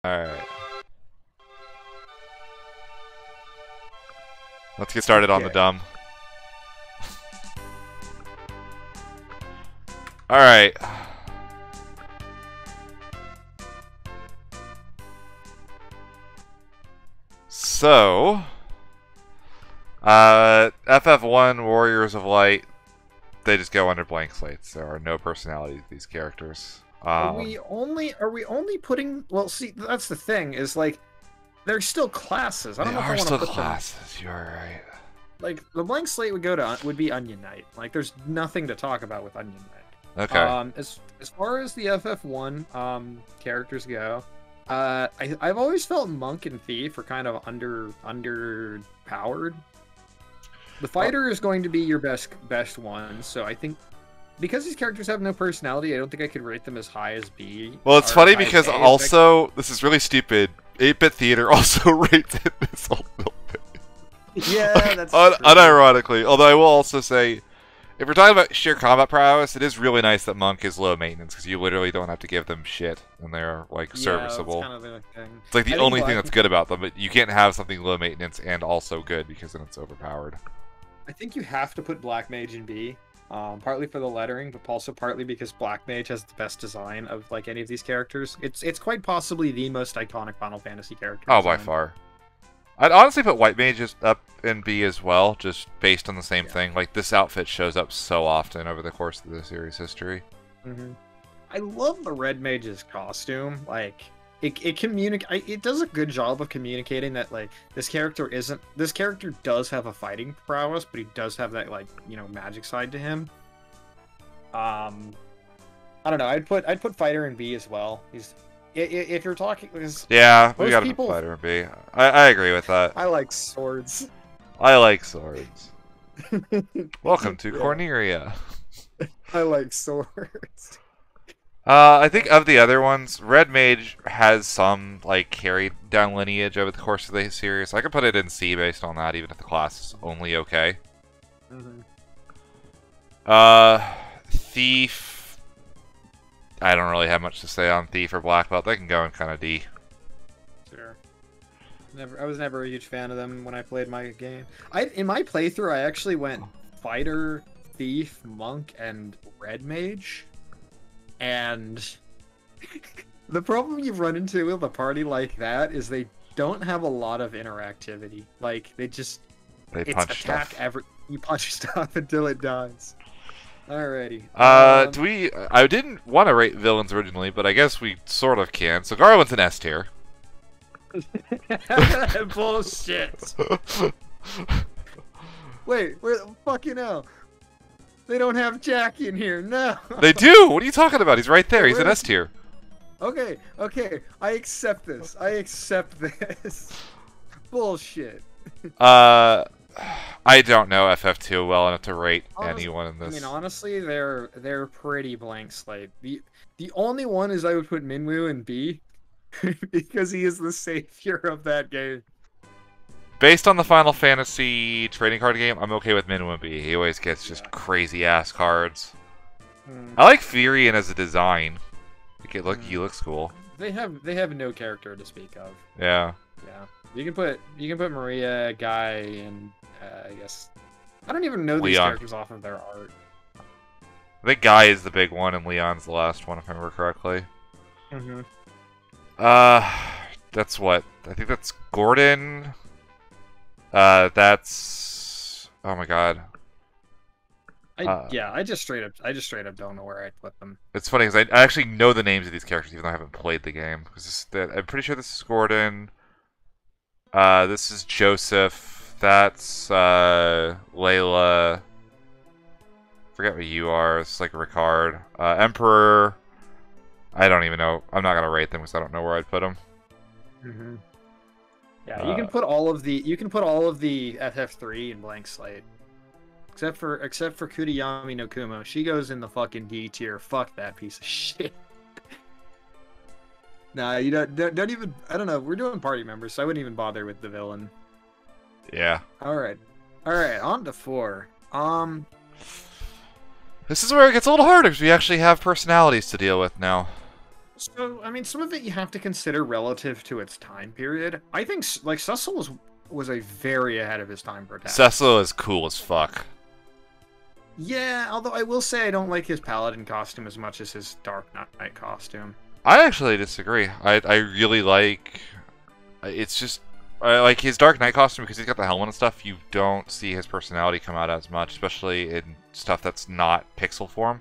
Alright. Let's get started on the dumb. Alright. So, FF1 Warriors of Light, they just go under blank slates. There are no personalities to these characters. Are we only putting? Well, see, that's the thing. Is like, they're still classes. I don't know if I want to put classes. You're right. Like the blank slate would be Onion Knight. Like, there's nothing to talk about with Onion Knight. Okay. As far as the FF1 characters go, I've always felt Monk and Thief are kind of underpowered. The fighter is going to be your best one, so I think because these characters have no personality, I don't think I could rate them as high as B. Well, it's funny because also this is really stupid. 8-Bit Theater also rates it as a little bit. Yeah, that's unironically. Although I will also say, if we're talking about sheer combat prowess, it is really nice that Monk is low maintenance because you literally don't have to give them shit and they're like serviceable. That's kind of the thing. It's like the only thing that's good about them, but you can't have something low maintenance and also good because then it's overpowered. I think you have to put Black Mage in B, partly for the lettering, but also partly because Black Mage has the best design of like any of these characters. It's quite possibly the most iconic Final Fantasy character. Oh, by far. I'd honestly put White Mage up in B as well, just based on the same thing. Like, this outfit shows up so often over the course of the series history. I love the Red Mage's costume. Like, it does a good job of communicating that, like, this character does have a fighting prowess, but he does have that, like, you know, magic side to him. I don't know. I'd put Fighter in B as well. If you're talking, yeah, we gotta put Fighter in B. I agree with that. I like swords. I like swords. Welcome to Corneria. I like swords. I think of the other ones, Red Mage has some like carried down lineage over the course of the series. I could put it in C based on that, even if the class is only okay. Thief. I don't really have much to say on Thief or Black Belt. They can go in kind of D. Sure. I was never a huge fan of them when I played my game. In my playthrough, I actually went Fighter, Thief, Monk, and Red Mage. And the problem you run into with a party like that is they don't have a lot of interactivity. Like, they punch attack stuff. You punch stuff until it dies. Alrighty. I didn't want to rate villains originally, but I guess we sort of can. So Garland's an S tier. Bullshit. Wait, where the fucking hell? They don't have Jackie in here. No. They do. What are you talking about? He's right there. He's an S tier. Okay. I accept this. Bullshit. I don't know FF2 well enough to rate anyone in this. I mean, honestly, they're pretty blank slate. The only one is I would put Minwoo in B because he is the savior of that game. Based on the Final Fantasy trading card game, I'm okay with Minwoo in B. He always gets just crazy ass cards. I like Furion as a design. He looks cool. They have no character to speak of. Yeah. Yeah. You can put Maria, Guy, and I guess I don't even know these characters off of their art. I think Guy is the big one and Leon's the last one, if I remember correctly. That's what I think. That's Gordon. That's oh my god. I just straight up don't know where I'd put them. It's funny because I actually know the names of these characters even though I haven't played the game. I'm pretty sure this is Gordon. This is Joseph. That's Layla. Forget what you are. It's like Ricard. Emperor. I don't even know. I'm not gonna rate them because I don't know where I'd put them. Yeah, you can put all of the FF3 in blank slate, except for Kuriyami no Kumo. She goes in the fucking D tier. Fuck that piece of shit. Nah, you don't even. I don't know. We're doing party members, so I wouldn't even bother with the villain. Yeah. All right. On to 4. This is where it gets a little harder because we actually have personalities to deal with now. So, I mean, some of it you have to consider relative to its time period. I think, like, Cecil was a very ahead of his time protagonist. Cecil is cool as fuck. Yeah, although I will say I don't like his paladin costume as much as his Dark Knight costume. I actually disagree. I really like. It's just I like his Dark Knight costume because he's got the helmet and stuff. You don't see his personality come out as much, especially in stuff that's not pixel form.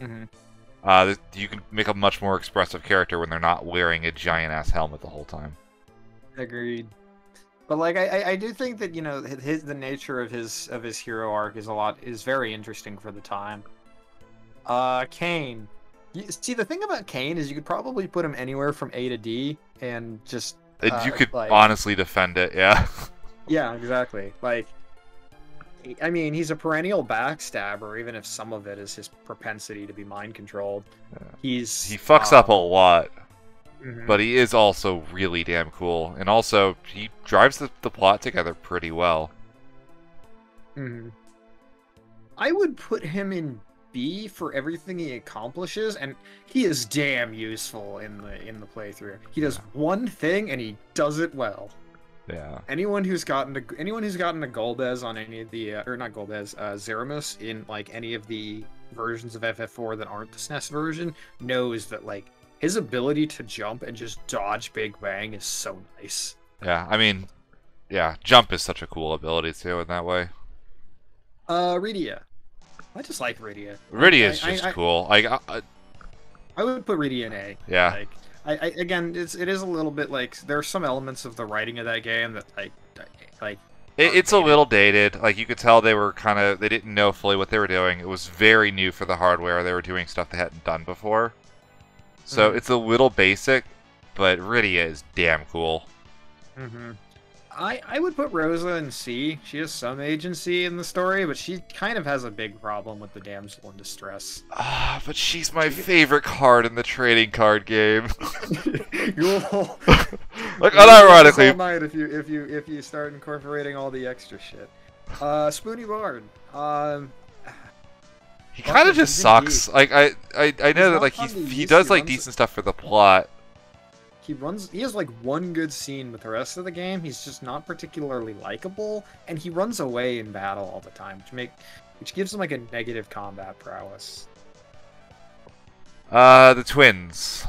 Mm-hmm. You can make a much more expressive character when they're not wearing a giant ass helmet the whole time. Agreed. But like I do think that, you know, the nature of his hero arc is very interesting for the time. Kane. See, the thing about Kane is you could probably put him anywhere from A to D and just And you could like, honestly defend it, yeah. yeah, exactly. Like, I mean, he's a perennial backstabber, even if some of it is his propensity to be mind controlled. Yeah. He fucks up a lot. Mhm. But he is also really damn cool. And also, he drives the plot together pretty well. Mhm. I would put him in B for everything he accomplishes, and he is damn useful in the playthrough. He does one thing, and he does it well. Yeah. Anyone who's gotten a Golbez on any of the or not Golbez, Zeramus in like any of the versions of FF4 that aren't the SNES version knows that like his ability to jump and just dodge Big Bang is so nice. Yeah, I mean, yeah, jump is such a cool ability too in that way. Rydia. I just like Rydia. Rydia is just cool. Like, I would put Rydia in A. yeah. Like, again, it is a little bit like there are some elements of the writing of that game that like It's a little dated. Like, you could tell they didn't know fully what they were doing. It was very new for the hardware. They were doing stuff they hadn't done before. So it's a little basic, but Rydia is damn cool. Mm-hmm. I would put Rosa in C. She has some agency in the story, but she kind of has a big problem with the damsel in distress. Ah, but she's my favorite card in the trading card game. You'll like, unironically, all night if you start incorporating all the extra shit. Spoony Bard. he kind of just sucks. Like, I know that like he does like decent stuff for the plot. He has like one good scene, but the rest of the game he's just not particularly likable, and he runs away in battle all the time, which gives him like a negative combat prowess. The twins.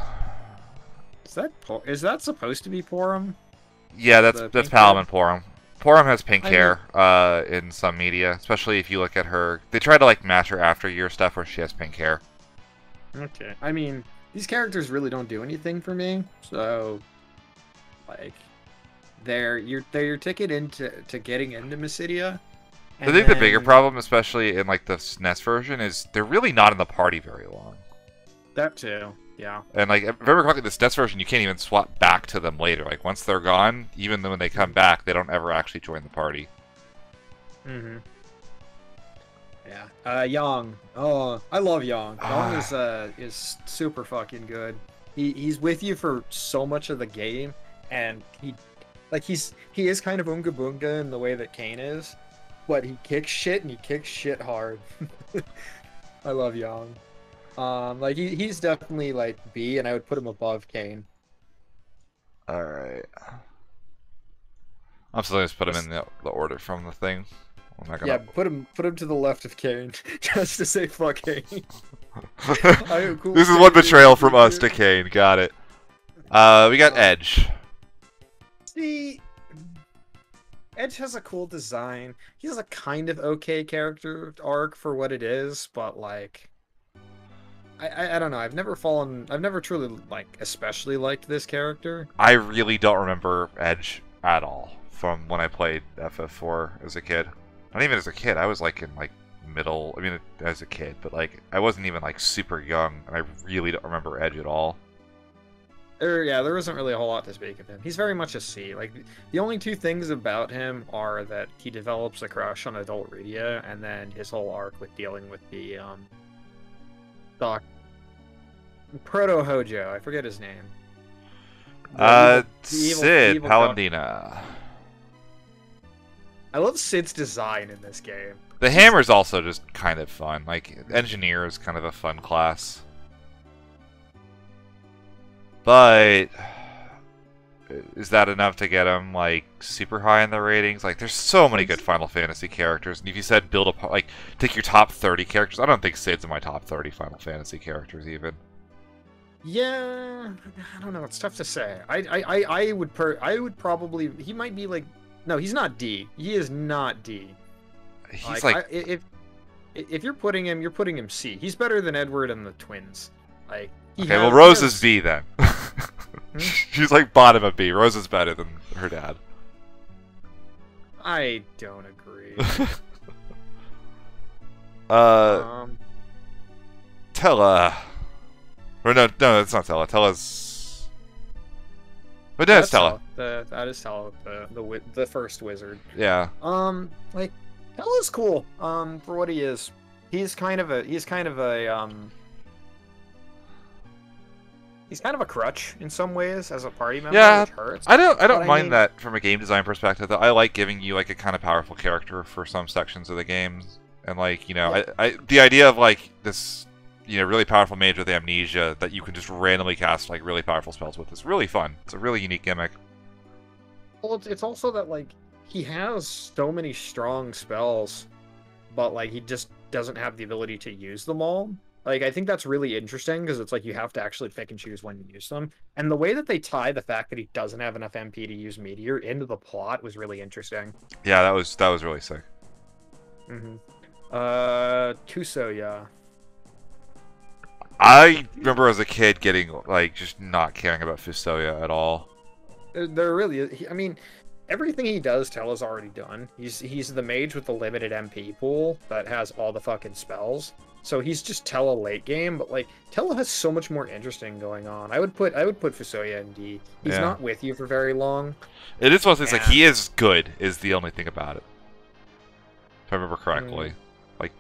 Is that supposed to be Porum? Yeah, that's Palom and Porum. Porum has pink hair in some media, especially if you look at her. They try to like match her after year stuff where she has pink hair. Okay. I mean, these characters really don't do anything for me, so like they're your ticket into getting into Mysidia. I think the bigger problem, especially in like the SNES version, is they're really not in the party very long. That too, yeah. And like, if I remember correctly, the SNES version, you can't even swap back to them later. Like, once they're gone, even when they come back, they don't ever actually join the party. Mm-hmm. Yeah. Yang. Oh, I love Yang. Yang is super fucking good. He's with you for so much of the game, and he is kind of Unga Bunga in the way that Kane is, but he kicks shit and he kicks shit hard. I love Yang. Like he's definitely like B, and I would put him above Kane. All right. I'm still gonna just put him in the order from the thing. Yeah, put him to the left of Kane, just to say fuck Kane. Cool. This is one betrayal from us to Kane. Got it. We got Edge. See, Edge has a cool design. He has a kind of okay character arc for what it is, but like, I don't know. I've never truly like especially liked this character. I really don't remember Edge at all from when I played FF4 as a kid. Not even as a kid. I was like in like middle. I mean, as a kid, but like I wasn't even like super young, and I really don't remember Edge at all. There isn't really a whole lot to speak of him. He's very much a C. Like the only two things about him are that he develops a crush on adult Rydia, and then his whole arc with dealing with the Proto Hojo. I forget his name. Cid Paladina. I love Cid's design in this game. The hammer's also just kind of fun. Like, engineer is kind of a fun class. But is that enough to get him like super high in the ratings? Like, there's so many good Final Fantasy characters, and if you said build a like take your top 30 characters, I don't think Cid's in my top 30 Final Fantasy characters even. Yeah, I don't know. It's tough to say. I would probably. He might be like. No, he's not D. He is not D. He's if you're putting him C. He's better than Edward and the twins. Like. Okay, well, Rose is B then. She's like bottom of B. Rose is better than her dad. I don't agree. Tella. Or no, it's not Tella. Tella's. But no, it's Tella. That is Tella, the first wizard. Yeah. Like Tella's cool. For what he is, he's kind of a crutch in some ways as a party member. Yeah, which hurts. I don't mind that from a game design perspective. Though I like giving you like a kind of powerful character for some sections of the games, and like I the idea of like this really powerful mage with amnesia that you can just randomly cast like really powerful spells with is really fun. It's a really unique gimmick. Well, it's also that like he has so many strong spells, but like he just doesn't have the ability to use them all. Like, I think that's really interesting because it's like you have to actually pick and choose when you use them. And the way that they tie the fact that he doesn't have enough MP to use Meteor into the plot was really interesting. Yeah, that was really sick. Kusoya. I remember as a kid getting like just not caring about Fusoya at all. There really, I mean, everything he does, Tella's already done. He's the mage with the limited MP pool that has all the fucking spells. So he's just Tella late game, but like Tella has so much more interesting going on. I would put Fusoya in D. He's not with you for very long. It is one of those things, like he is good is the only thing about it. If I remember correctly. Like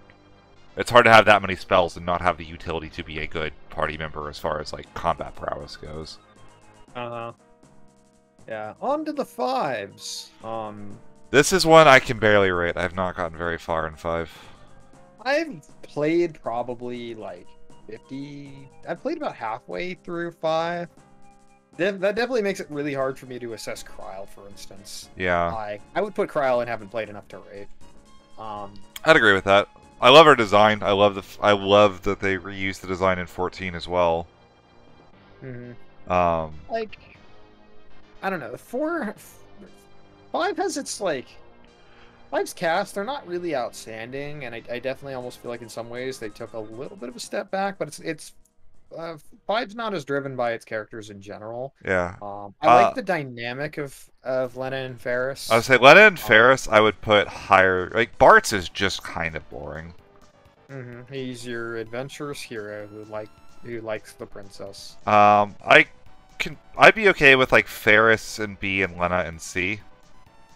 it's hard to have that many spells and not have the utility to be a good party member as far as like combat prowess goes. Yeah. On to the 5s. This is one I can barely rate. I've not gotten very far in 5. I've played probably like 50. I've played about halfway through 5. That definitely makes it really hard for me to assess Kryl, for instance. Yeah. I would put Kryl and haven't played enough to rate. I'd agree with that. I love her design. I love that they reused the design in 14 as well. Like, I don't know. 5 has its like. 5's cast, they're not really outstanding, and I definitely almost feel like in some ways they took a little bit of a step back, but it's 5's not as driven by its characters in general. Yeah. I like the dynamic of Lena and Faris. I would say Lena and Faris I would put higher. Like, Bartz is just kind of boring. He's your adventurous hero who likes the princess. I'd be okay with like Faris in B and Lena in C.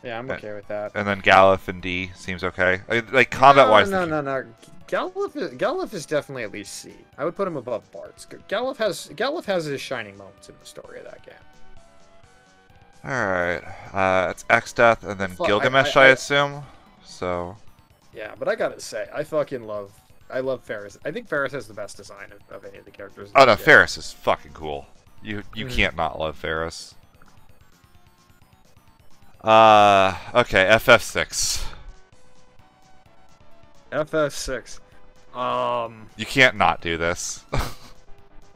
Yeah, I'm okay with that. And then Galuf in D seems okay. Like combat-wise. No. Galuf is definitely at least C. I would put him above Bartz. Galuf has his shining moments in the story of that game. All right, it's Exdeath and then Gilgamesh, I assume. So. Yeah, but I gotta say, I love Faris. I think Faris has the best design of any of the characters. Oh no, Faris is fucking cool. You can't not love Faris. Okay, FF6. FF6. You can't not do this.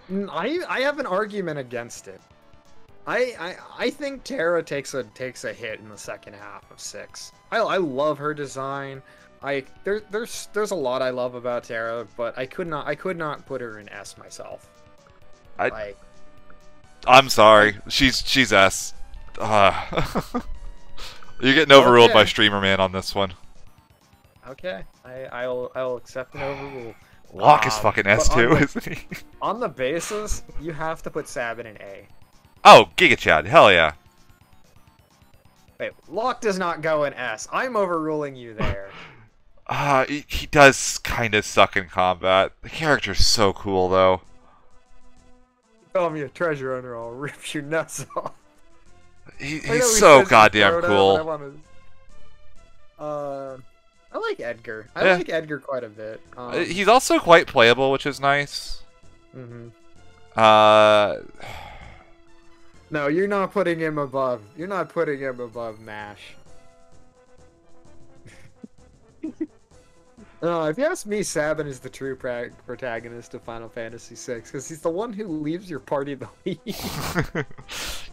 I have an argument against it. I think Terra takes a hit in the second half of 6. I love her design. There's a lot I love about Terra, but I could not put her in S myself. I'm sorry. She's S. You're getting overruled by Streamer Man on this one. Okay, I'll accept an overrule. Locke is fucking S too, isn't he? On the basis, you have to put Sabin in A. Oh, Giga Chad, hell yeah. Wait, Locke does not go in S. I'm overruling you there. He does kind of suck in combat. The character's so cool though. Call me a treasure hunter, I'll rip your nuts off. He's so goddamn cool. I like Edgar. I like Edgar quite a bit. He's also quite playable, which is nice. No, you're not putting him above. You're not putting him above Mash. If you ask me, Sabin is the true protagonist of Final Fantasy VI because he's the one who leaves your party the lead.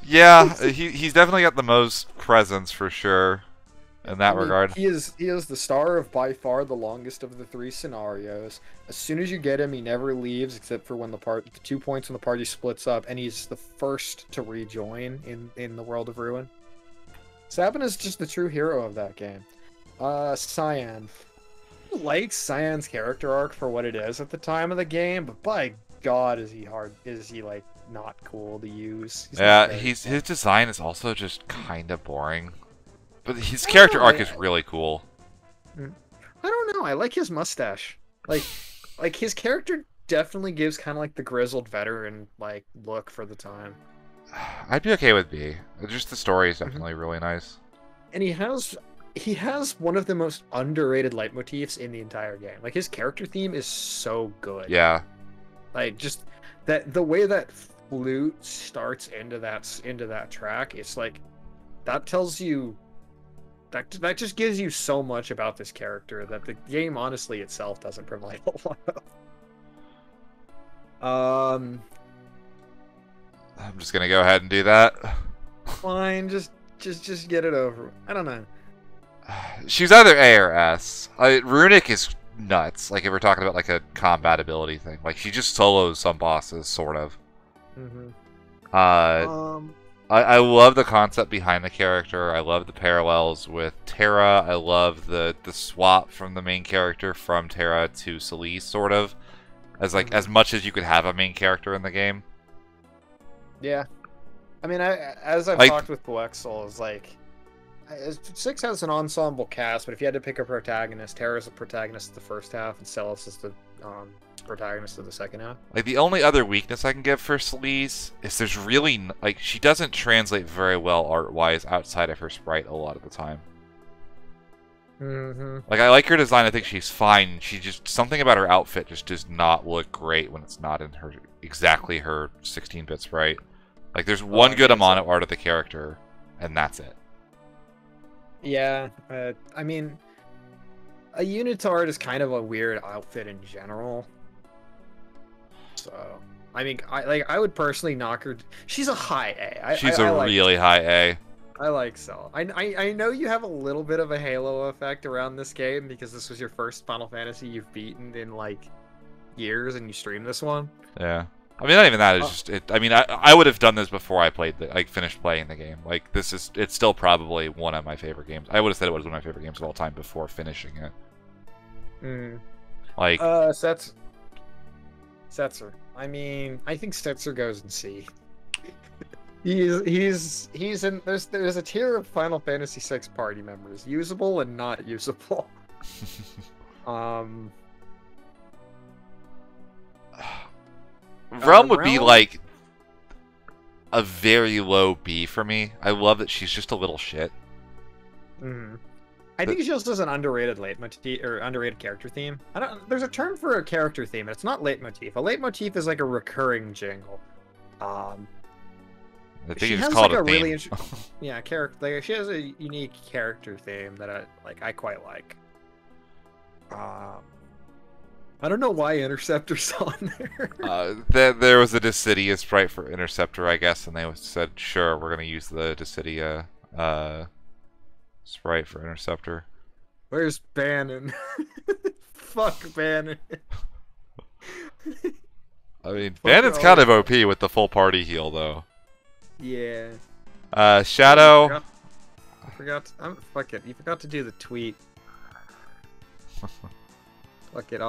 Yeah, he's definitely got the most presence for sure in that regard. He is the star of by far the longest of the 3 scenarios. As soon as you get him, he never leaves except for when the 2 points when the party splits up, and he's the first to rejoin in the World of Ruin. Sabin is just the true hero of that game. Cyan. I like Cyan's character arc for what it is at the time of the game, but by God, is he like not cool to use? Yeah, his design is also just kind of boring. But his character arc is really cool. I don't know. I like his mustache. Like his character definitely gives kind of like the grizzled veteran like look for the time. I'd be okay with B. Just the story is definitely really nice. And he has one of the most underrated leitmotifs in the entire game. Like his character theme is so good. Yeah. Like just the way that flute starts into that track, it's like that tells you that just gives you so much about this character that the game honestly itself doesn't provide a lot of. I'm just gonna go ahead and do that. Fine, just get it over. I don't know. She's either A or S. Runic is nuts. Like if we're talking about like a combat ability thing, like she just solos some bosses, sort of. I love the concept behind the character. I love the parallels with Terra. I love the swap from the main character from Terra to Celeste, sort of, as like as much as you could have a main character in the game. Yeah, I mean, as I've talked with Boexel, is like 6 has an ensemble cast, but if you had to pick a protagonist, Terra's the protagonist of the first half, and Celis is the protagonist of the second half. Like the only other weakness I can give for Celeste is there's really like she doesn't translate very well art-wise outside of her sprite a lot of the time. Like I like her design. I think she's fine. She just something about her outfit just does not look great when it's not in her exactly her 16-bit sprite. Like there's one good Amano art of the character, and that's it. Yeah, I mean, a unitard is kind of a weird outfit in general. So, I mean, I would personally knock her. She's a high A. She's a really high A. I like Cell. I know you have a little bit of a Halo effect around this game because this was your first Final Fantasy you've beaten in like years, and you streamed this one. Yeah. I mean, not even that. It's just it. I mean, I would have done this before I finished playing the game. Like it's still probably one of my favorite games. I would have said it was one of my favorite games of all time before finishing it. Like Setzer. I mean, I think Setzer goes in C. He's in there's a tier of Final Fantasy VI party members, usable and not usable. Realm would be like a very low B for me. I love that she's just a little shit. I think she also has an underrated leitmotif or underrated character theme. There's a term for a character theme, and it's not leitmotif. A leitmotif is like a recurring jingle. I think you just call it a theme. Really yeah, character. Like she has a unique character theme that I quite like. I don't know why Interceptor's on there. There was a Dissidia sprite for Interceptor, I guess, and they said, sure, we're going to use the Dissidia sprite for Interceptor. Where's Bannon? Fuck Bannon. I mean, Bannon's kind of OP with the full party heal, though. Yeah. Shadow. I forgot. Fuck it. You forgot to do the tweet. Fuck it.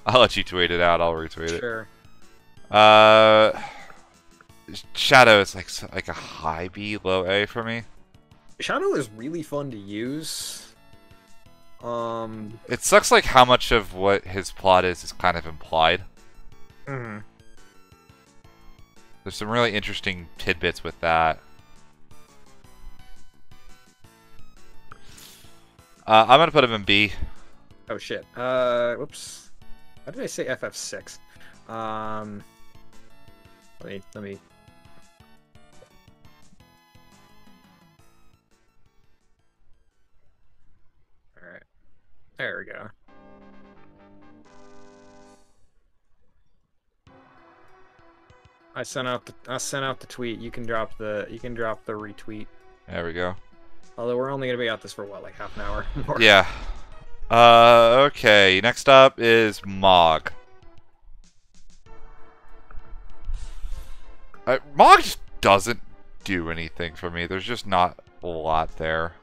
I'll let you tweet it out. I'll retweet it. Sure. Shadow is like a high B, low A for me. Shadow is really fun to use. It sucks like how much of what his plot is kind of implied. There's some really interesting tidbits with that. I'm gonna put him in B. Oh shit. Whoops. Why did I say FF6? Let me. There we go. I sent out the tweet. You can drop the retweet. There we go. Although we're only gonna be at this for what, like half an hour more. Yeah. Okay. Next up is Mog. Mog just doesn't do anything for me. There's just not a lot there.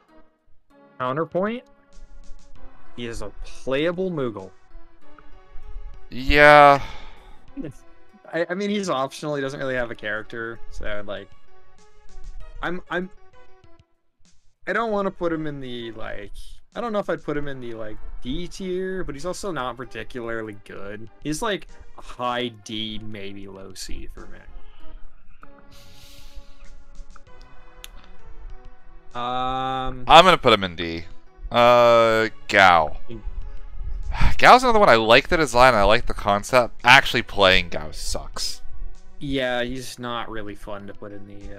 Counterpoint. He is a playable Moogle. Yeah. I mean, he's optional. He doesn't really have a character, so like, I don't want to put him in the like. I don't know if I'd put him in the like D tier, but he's also not particularly good. He's like a high D, maybe low C for me. I'm gonna put him in D. Gao. Gao's another one. I like the design. I like the concept. Actually, playing Gao sucks. Yeah, he's not really fun to put in the.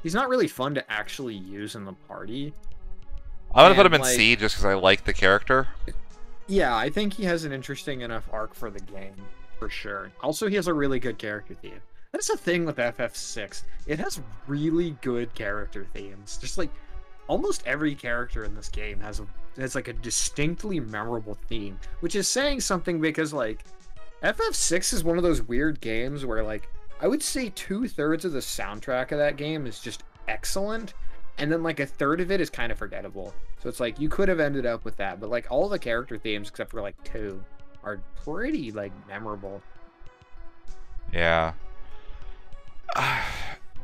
He's not really fun to actually use in the party. I'm gonna put him in C just because I like the character. Yeah, I think he has an interesting enough arc for the game, for sure. Also, he has a really good character theme. That's the thing with FF6. It has really good character themes. Just like almost every character in this game has like a distinctly memorable theme, which is saying something because like FF6 is one of those weird games where like I would say 2/3 of the soundtrack of that game is just excellent, and then like a third of it is kind of forgettable. So it's like you could have ended up with that, but like all the character themes except for like 2 are pretty like memorable. Yeah.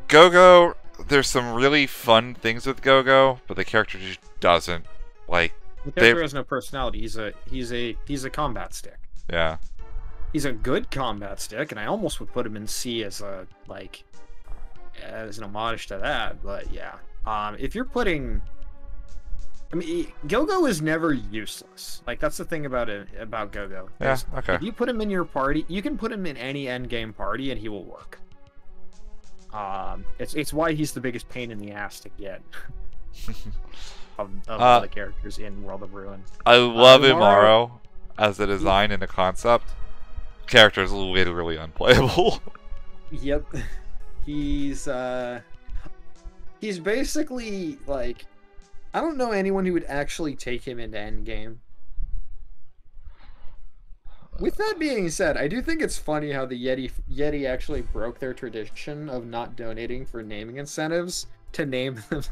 Go-Go, there's some really fun things with Go-Go, but the character just doesn't like. The character has no personality. He's a combat stick. Yeah. He's a good combat stick, and I almost would put him in C as a like as an homage to that. But yeah, if you're putting, I mean, Go-Go is never useless. Like that's the thing about it about Go-Go. Yeah. Okay. If you put him in your party, you can put him in any endgame party, and he will work. It's why he's the biggest pain in the ass to get of all the characters in World of Ruin. I love Umaro as a design and a concept. Character is literally unplayable. Yep, he's basically like, I don't know anyone who would actually take him into endgame. With that being said, I do think it's funny how the Yeti actually broke their tradition of not donating for naming incentives to name the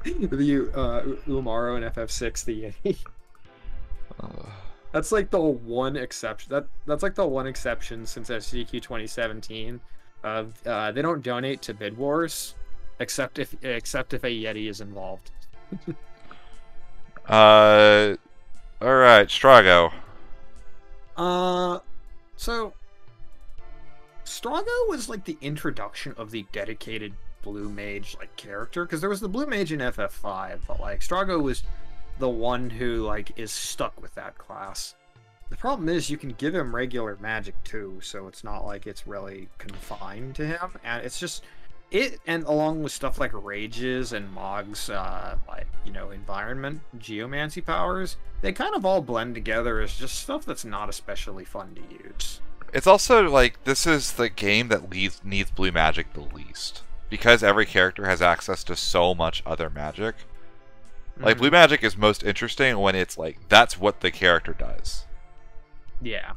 Umaro and FF6 the Yeti. That's like the one exception. That's like the one exception since SCQ 2017. They don't donate to Bid Wars, except if a Yeti is involved. All right, Strago. So Strago was like the introduction of the dedicated blue mage like character, because there was the blue mage in FF5, but like Strago was the one who like is stuck with that class. The problem is you can give him regular magic too, so it's not like it's really confined to him, and it's just it, and along with stuff like rages and Mog's like, you know, environment geomancy powers, they kind of all blend together as just stuff that's not especially fun to use. It's also like this is the game that needs blue magic the least, because every character has access to so much other magic. Like blue magic is most interesting when it's like that's what the character does. Yeah.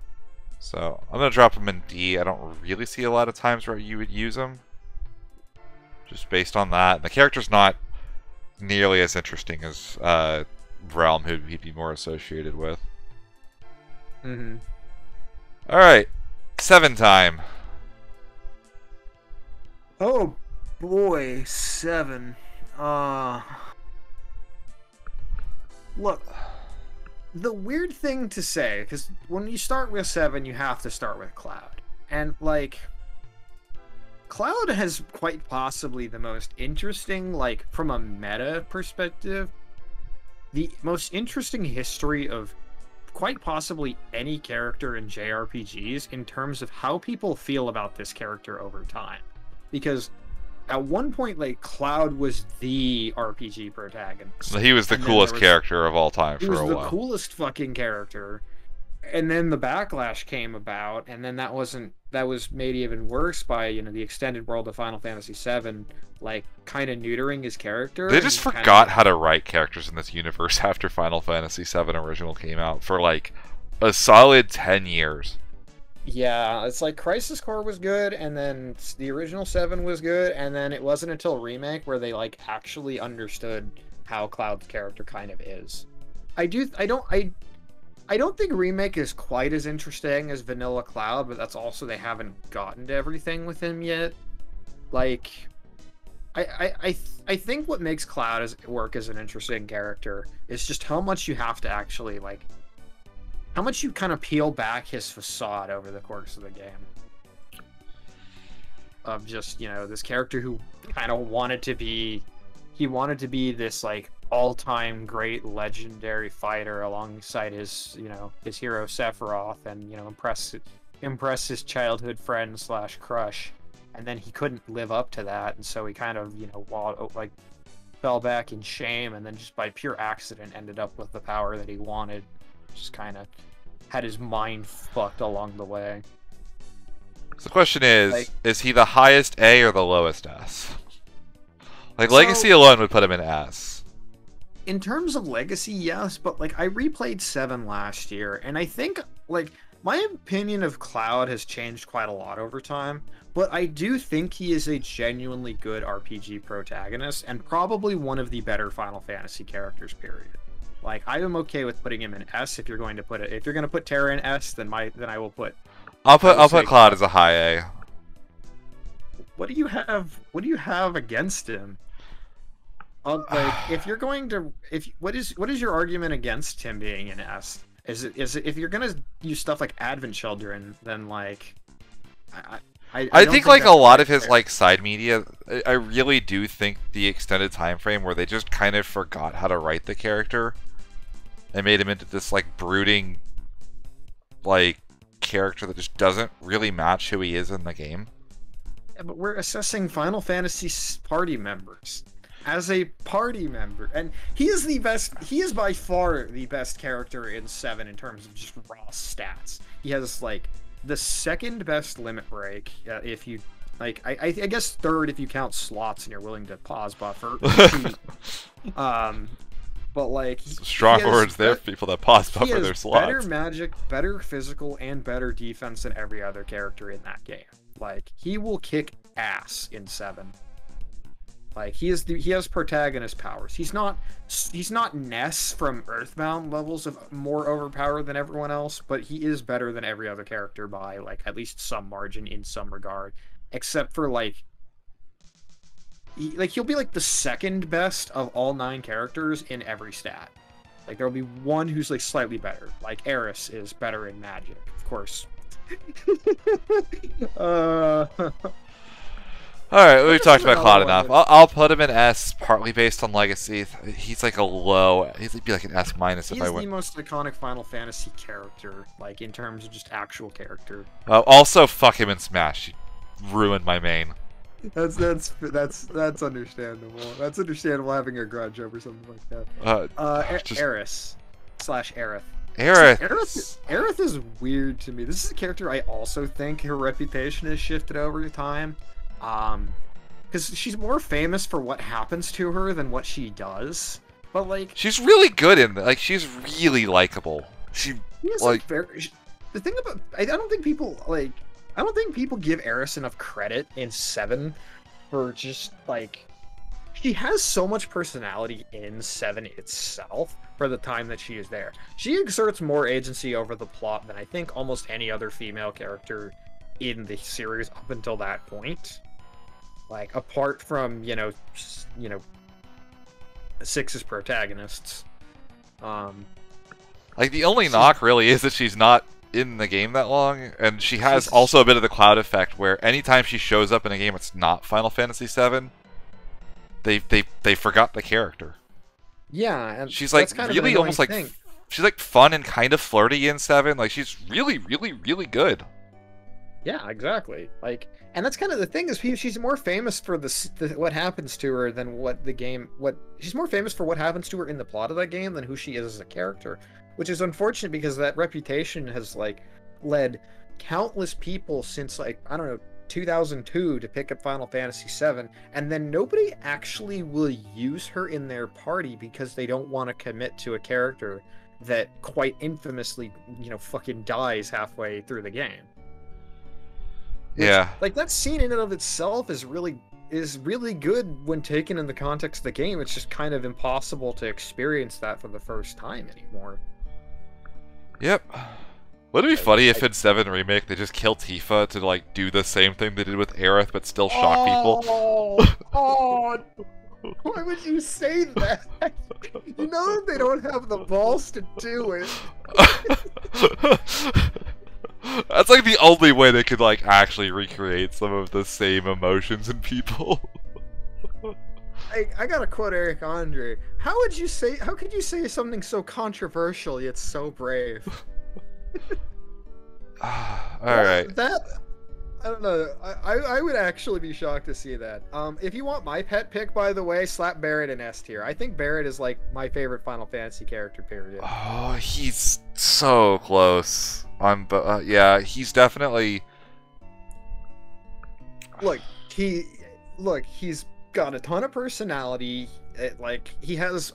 So I'm gonna drop him in D. I don't really see a lot of times where you would use him. Just based on that, the character's not nearly as interesting as Realm, who he'd be more associated with. Mm-hmm. All right, 7 time. Oh boy, 7. Look, the weird thing to say, because when you start with 7, you have to start with Cloud, and like. Cloud has quite possibly the most interesting, like, from a meta perspective, the most interesting history of quite possibly any character in JRPGs in terms of how people feel about this character over time. Because at one point, like Cloud was the RPG protagonist. He was the And then there coolest character of all time He for was a the while. coolest fucking character. And then the backlash came about, and then that was made even worse by, you know, the extended world of Final Fantasy VII, like kind of neutering his character. They and just kinda forgot how to write characters in this universe after Final Fantasy VII Original came out for like a solid 10 years. Yeah, it's like Crisis Core was good, and then the original 7 was good, and then it wasn't until Remake where they like actually understood how Cloud's character kind of is. I don't think Remake is quite as interesting as Vanilla Cloud, but that's also they haven't gotten to everything with him yet. Like, I think what makes Cloud work as an interesting character is just how much you have to actually like, how much you kind of peel back his facade over the course of the game. Of just, you know, this character who kind of wanted to be this like all-time great legendary fighter alongside his, you know, his hero Sephiroth, and, you know, impress his childhood friend slash crush, and then he couldn't live up to that, and so he kind of, you know, like fell back in shame, and then just by pure accident ended up with the power that he wanted. Just kind of had his mind fucked along the way. So the question is, Like- is he the highest A or the lowest S? Like, So- Legacy alone would put him in S. In terms of legacy, yes, but like I replayed 7 last year, and I think like my opinion of Cloud has changed quite a lot over time, but I do think he is a genuinely good RPG protagonist and probably one of the better Final Fantasy characters, period. Like, I am okay with putting him in S. If you're going to put Terra in S, then I will put. I'll would say put Cloud as a high A. What do you have against him? Like, if you're going to, what is your argument against him being in S? Is it if you're gonna use stuff like Advent Children, then like, I I don't think like a that's lot quite of his fair. like side media, I really do think the extended time frame where they just kind of forgot how to write the character and made him into this like brooding like character that just doesn't really match who he is in the game. Yeah, but we're assessing Final Fantasy party members as a party member, and he is the best. He is by far the best character in 7 in terms of just raw stats. He has like the second best limit break, if you like. I guess third if you count slots and you're willing to pause buffer. But like Strong he has words there for people that pause he buffer has their slots. better magic, better physical, and better defense than every other character in that game. Like, he will kick ass in 7. Like, he has protagonist powers. He's not Ness from Earthbound levels of more overpowered than everyone else, but he is better than every other character by like at least some margin in some regard, except for like he'll be like the second best of all 9 characters in every stat. Like, there'll be one who's like slightly better. Like, Eris is better in magic, of course. Alright, we've talked about another Cloud one enough. that- I'll put him in S, partly based on Legacy. He's like a low. He'd be like an S minus if He's I the went. most iconic Final Fantasy character, like in terms of just actual character. Also, fuck him in Smash. He ruined my main. That's understandable. That's understandable having a grudge over something like that. Just- Eris / Aerith. Aerith. Aerith is weird to me. This is a character I also think her reputation has shifted over time. Because she's more famous for what happens to her than what she does. But like, She's really good in like she's really likable. She Yes, like the thing about I don't think people give Eris enough credit in 7 for just like she has so much personality in 7 itself for the time that she is there. She exerts more agency over the plot than I think almost any other female character in the series up until that point. Like, apart from, you know, 6's protagonists. like the only knock really is that she's not in the game that long, and she has also a bit of the Cloud effect where anytime she shows up in a game it's not Final Fantasy VII, they forgot the character. Yeah, and She's that's like kind of really an almost like annoying thing. she's like fun and kind of flirty in 7. Like she's really good. Yeah, exactly. Like, and that's kind of the thing is she's more famous for what happens to her than what the game what she's more famous for what happens to her in the plot of that game than who she is as a character, which is unfortunate because that reputation has like led countless people since like I don't know 2002 to pick up Final Fantasy VII, and then nobody actually will use her in their party because they don't want to commit to a character that quite infamously, fucking dies halfway through the game. Which, Yeah. like that scene in and of itself is really good when taken in the context of the game. It's just kind of impossible to experience that for the first time anymore. Yep. Would it be funny if in 7 Remake they just kill Tifa to like do the same thing they did with Aerith but still shock people? Oh, why would you say that? You know that they don't have the balls to do it. That's like the only way they could like actually recreate some of the same emotions in people. I gotta quote Eric Andre. How could you say something so controversial yet so brave? Alright. I don't know. I would actually be shocked to see that. If you want my pet pick, by the way, slap Barret in S tier. I think Barret is like my favorite Final Fantasy character, period. Oh, he's so close. Yeah, he's definitely... He's got a ton of personality. He has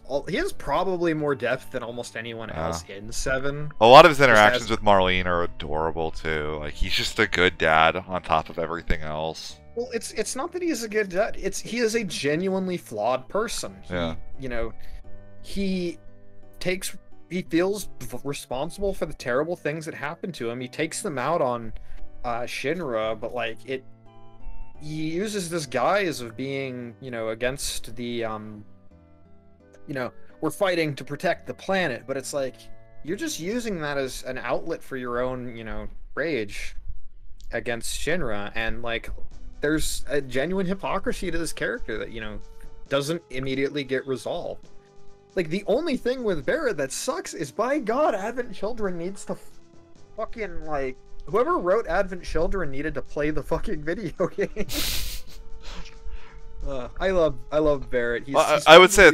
probably more depth than almost anyone else in 7. A lot of his interactions with Marlene are adorable too. Like he's just a good dad on top of everything else. Well, it's not that he's a good dad. He is a genuinely flawed person. He feels responsible for the terrible things that happen to him. He takes them out on Shinra, but he uses this guise of being, against the, we're fighting to protect the planet, but it's like, you're just using that as an outlet for your own, rage against Shinra, and, there's a genuine hypocrisy to this character that, doesn't immediately get resolved. Like, the only thing with Barret that sucks is, by God, Advent Children needs to fucking, whoever wrote Advent Children needed to play the fucking video game. I love Barret. I would say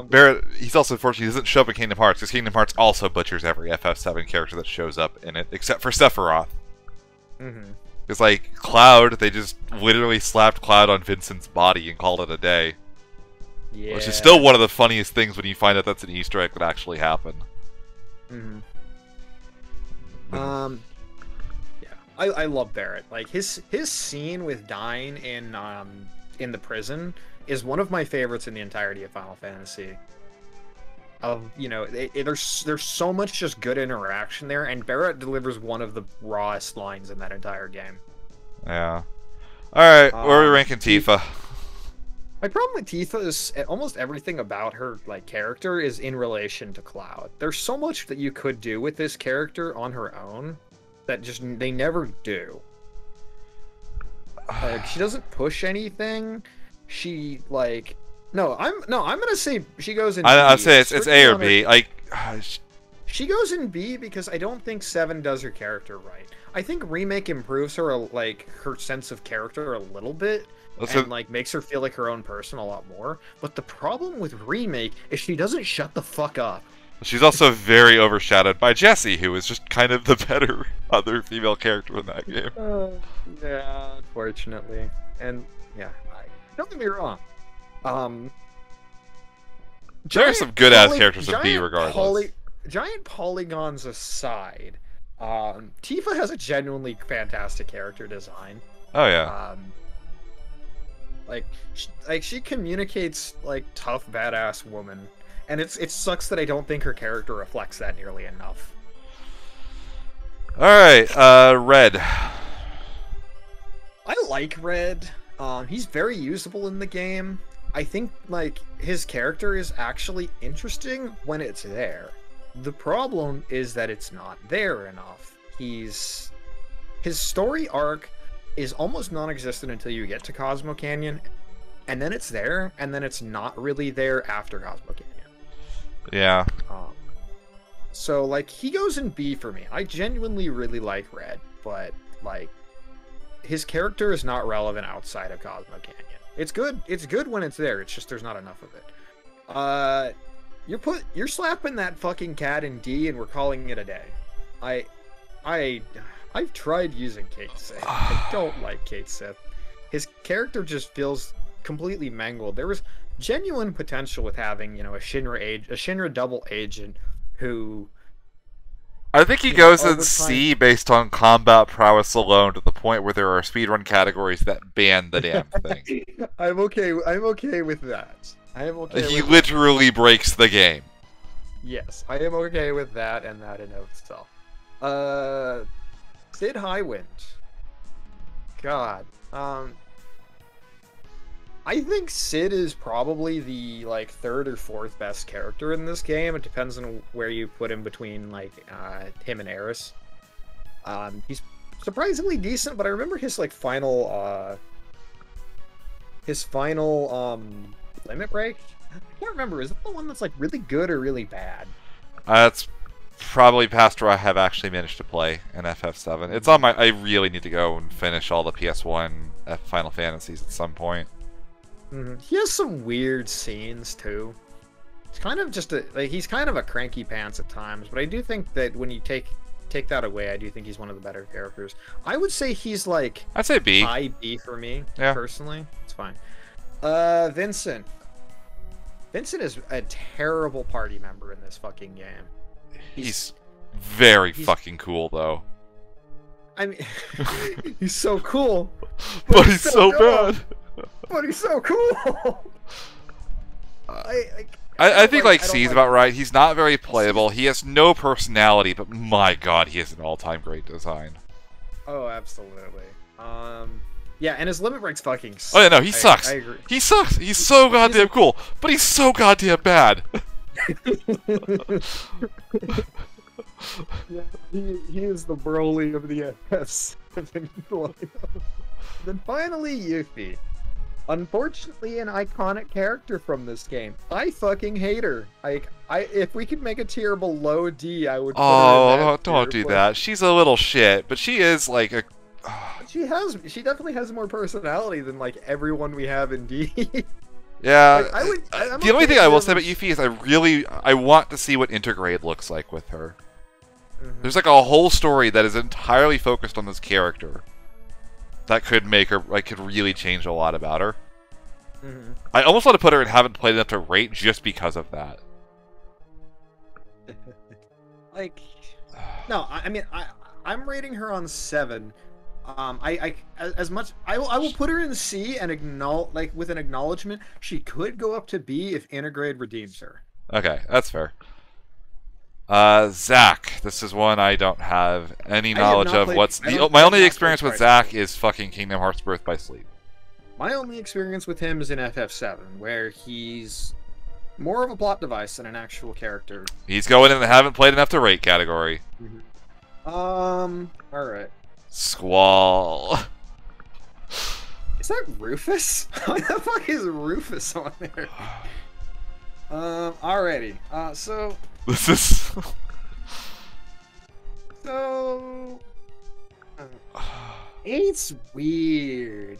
Barret, he's also unfortunately doesn't show up in Kingdom Hearts, because Kingdom Hearts also butchers every FF7 character that shows up in it, except for Sephiroth. It's like, Cloud, they just literally slapped Cloud on Vincent's body and called it a day. Yeah. Which is still one of the funniest things when you find out that's an Easter egg that actually happened. I love Barret. Like his scene with Dyne in the prison is one of my favorites in the entirety of Final Fantasy. There's so much just good interaction there, and Barret delivers one of the rawest lines in that entire game. Yeah. All right, where are we ranking Tifa? My problem with Tifa is almost everything about her character is in relation to Cloud. There's so much that you could do with this character on her own that just they never do. She doesn't push anything. She I'm gonna say she goes in. I'd say it's A or B. She goes in B because I don't think 7 does her character right. I think Remake improves her her sense of character a little bit. And makes her feel like her own person a lot more. But the problem with Remake is she doesn't shut the fuck up. She's also very overshadowed by Jessie, who is just kind of the better other female character in that game. Yeah, unfortunately. And yeah, don't get me wrong. There are some good-ass characters in B regardless. Giant polygons aside, Tifa has a genuinely fantastic character design. Oh yeah. She communicates tough, badass woman, and it sucks that I don't think her character reflects that nearly enough. All right, Red. I like Red. He's very usable in the game. I think his character is actually interesting when it's there. The problem is that it's not there enough. His story arc is almost non-existent until you get to Cosmo Canyon, and then it's there, and then it's not really there after Cosmo Canyon. Yeah. So he goes in B for me. I genuinely really like Red, but his character is not relevant outside of Cosmo Canyon. It's good. It's good when it's there. It's just there's not enough of it. You're slapping that fucking cat in D, and we're calling it a day. I've tried using Cait Sith. I don't like Cait Sith. His character just feels completely mangled. There was genuine potential with having, a Shinra double agent who. I think he goes in C based on combat prowess alone, to the point where there are speedrun categories that ban the damn thing. I'm okay with that. I am okay. He literally breaks the game. Yes, I am okay with that and that in of itself. Sid Highwind. God. I think Sid is probably the third or fourth best character in this game. It depends on where you put him between him and Eris. He's surprisingly decent, but I remember his final Limit Break. I can't remember. Is it the one that's really good or really bad? That's probably past where I have actually managed to play in FF7. It's on my. I really need to go and finish all the PS1 Final Fantasies at some point. He has some weird scenes too. It's kind of just he's kind of a cranky pants at times, but I do think that when you take that away, I do think he's one of the better characters. I would say he's I'd say B. High B for me, personally. It's fine. Vincent. Vincent is a terrible party member in this fucking game. He's very fucking cool, though. I mean, he's so cool, but he's so bad. But he's so cool. I think C's about right. He's not very playable. He has no personality, but my god, he has an all-time great design. Oh, absolutely. Yeah, and his limit breaks fucking sucks. Oh yeah, no, he sucks. I agree. He sucks. He's so goddamn cool, but he's so goddamn bad. Yeah, he is the Broly of the FF7 lineup. Then finally, Yuffie. Unfortunately, an iconic character from this game. I fucking hate her. If we could make a tier below D, I would. Oh, don't do that. She's a little shit, but she is a. She definitely has more personality than everyone we have in D. Yeah. The only thing I will say about Yuffie is I want to see what Intergrade looks like with her. There's a whole story that is entirely focused on this character. That could make her, could really change a lot about her. I almost want to put her in Haven't Played Enough to Rate just because of that. No, I mean, I'm rating her on 7. I will put her in C and with an acknowledgement. She could go up to B if Intergrade redeems her. Okay, that's fair. Zack. This is one I don't have any knowledge of. My only experience with Zack is fucking Kingdom Hearts Birth by Sleep. My only experience with him is in FF7, where he's more of a plot device than an actual character. He's going in the Haven't Played Enough to Rate category. Alright. Squall. Is that Rufus? What the fuck is Rufus on there? Alrighty. So... This is... So... It's weird.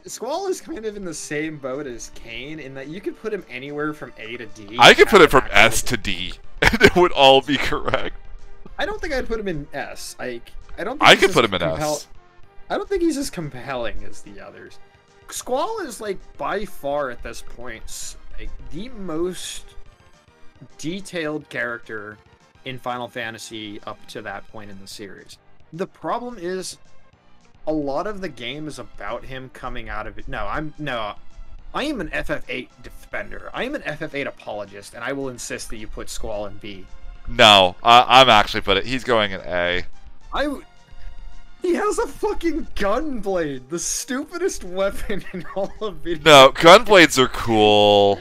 Squall is kind of in the same boat as Kain in that you could put him anywhere from A to D. I could put it from S to D, and it would all be correct. I don't think I'd put him in S. I don't. Think I could put him in S. I don't think he's as compelling as the others. Squall is by far at this point the most detailed character in Final Fantasy up to that point in the series. The problem is a lot of the game is about him coming out of it. I am an FF8 defender. I am an FF8 apologist, and I will insist that you put Squall in B. No, I'm actually he's going in A. He has a fucking gunblade, the stupidest weapon in all of video. No, gunblades are cool.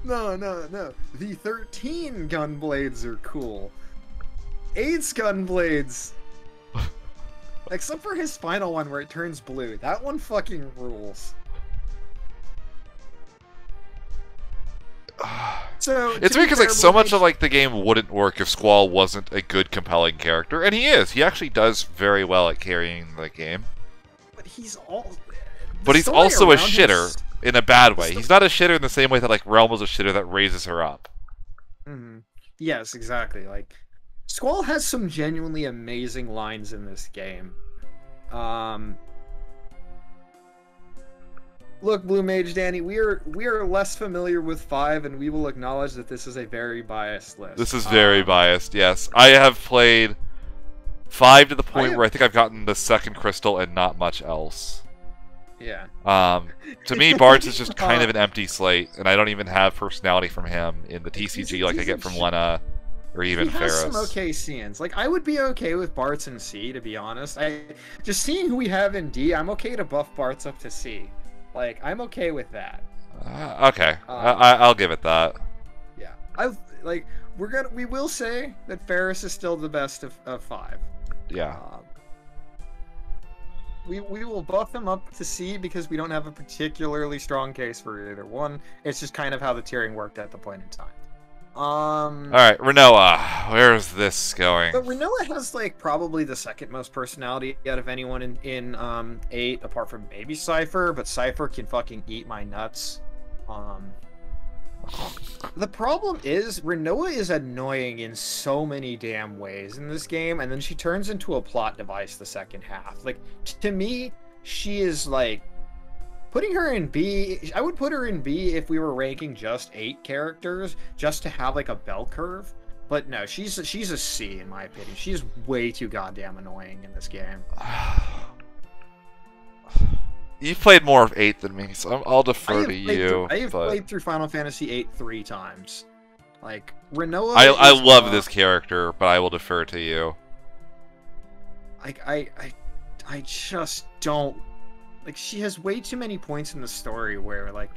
No. The 13 gunblades are cool. 8's gunblades, except for his final one where it turns blue. That one fucking rules. So It's to weird be because like fair, so Blue much Mage- of like the game wouldn't work if Squall wasn't a good, compelling character, and he is. He actually does very well at carrying the game. but he's all. The But he's story also a around shitter him- in a bad way. sto- He's not a shitter in the same way that like Realm was a shitter that raises her up. Mhm. Yes, exactly. Like Squall has some genuinely amazing lines in this game. Look, Blue Mage Danny, we are less familiar with 5, and we will acknowledge that this is a very biased list. This is very biased. Yes, I have played 5 to the point where I think I've gotten the second crystal and not much else. Yeah. To me, Bartz is just kind of an empty slate, and I don't even have personality from him in the TCG like I get from Lena or even He has Ferris. some okay scenes. Like I would be okay with Bartz in C, to be honest. I just seeing who we have in D, I'm okay to buff Bartz up to C. Like I'm okay with that. Okay, I'll give it that. Yeah, we will say that Ferris is still the best of 5. Yeah. We will buff him up to C because we don't have a particularly strong case for either one. It's just kind of how the tiering worked at the point in time. All right, Rinoa. Where's this going? But Rinoa has like probably the second most personality out of anyone in 8, apart from maybe Cypher. But Cypher can fucking eat my nuts. The problem is Rinoa is annoying in so many damn ways in this game, and then she turns into a plot device the second half. Like to me, she is like putting her in B. I would put her in B if we were ranking just 8 characters, just to have like a bell curve. But no, she's a C in my opinion. She's way too goddamn annoying in this game. You've played more of 8 than me, so I'll defer to you. I have played through Final Fantasy VIII 3 times. Like Rinoa. I love this character, but I will defer to you. Like I just don't. Like she has way too many points in the story where like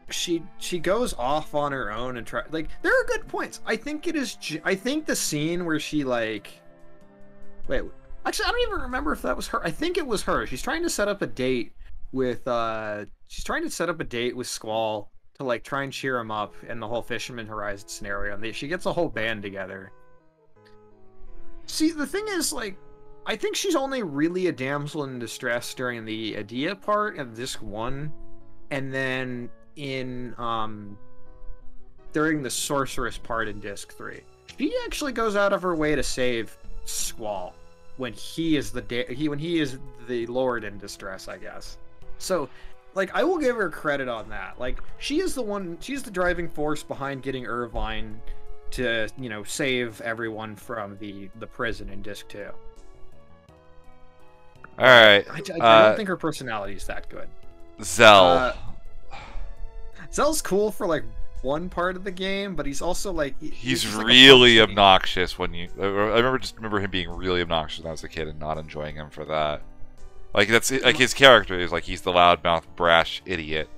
she goes off on her own and try. Like there are good points. I think it is. I think the scene where she like. Wait. Actually, I don't even remember if that was her. I think it was her. She's trying to set up a date with Squall to like try and cheer him up in the whole Fisherman Horizon scenario. And she gets a whole band together. See, the thing is, like, I think she's only really a damsel in distress during the Adia part of Disc 1, and then in during the Sorceress part in Disc 3. She actually goes out of her way to save Squall when he is the Lord in distress, I guess. So, like, I will give her credit on that. Like, she's the driving force behind getting Irvine to, you know, save everyone from the prison in Disc 2. Alright. I don't think her personality is that good. Zell. Zell's cool for, like, one part of the game, but he's also, like... He's like really obnoxious when you... I remember him being really obnoxious when I was a kid and not enjoying him for that. Like, that's... Like, his character is, like, he's the loudmouth, brash idiot.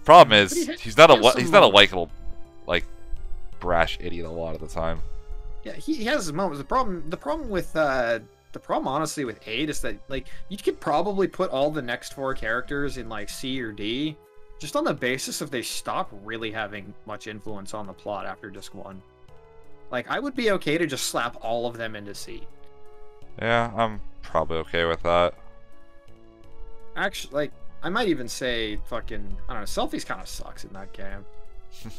Problem is, he's not a likable, like, brash idiot a lot of the time. Yeah, he has his moments. The problem honestly with 8 is that like you could probably put all the next 4 characters in like C or D just on the basis of they stop really having much influence on the plot after Disc 1. Like I would be okay to just slap all of them into C. Yeah, I'm probably okay with that. Actually, like I might even say fucking I don't know, Selfies kind of sucks in that game.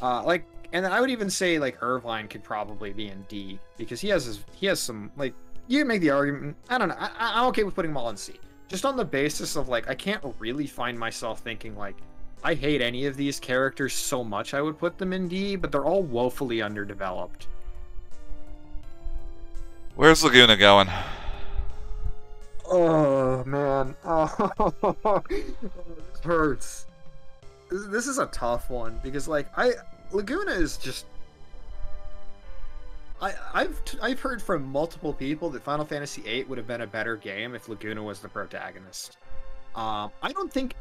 Like and then I would even say like Irvine could probably be in D because he has some like you can make the argument. I don't know. I'm okay with putting them all in C. Just on the basis of, like, I can't really find myself thinking, like, I hate any of these characters so much I would put them in D, but they're all woefully underdeveloped. Where's Laguna going? Oh, man. Oh, this hurts. This is a tough one, because, like, Laguna is just... I've heard from multiple people that Final Fantasy VIII would have been a better game if Laguna was the protagonist. I don't think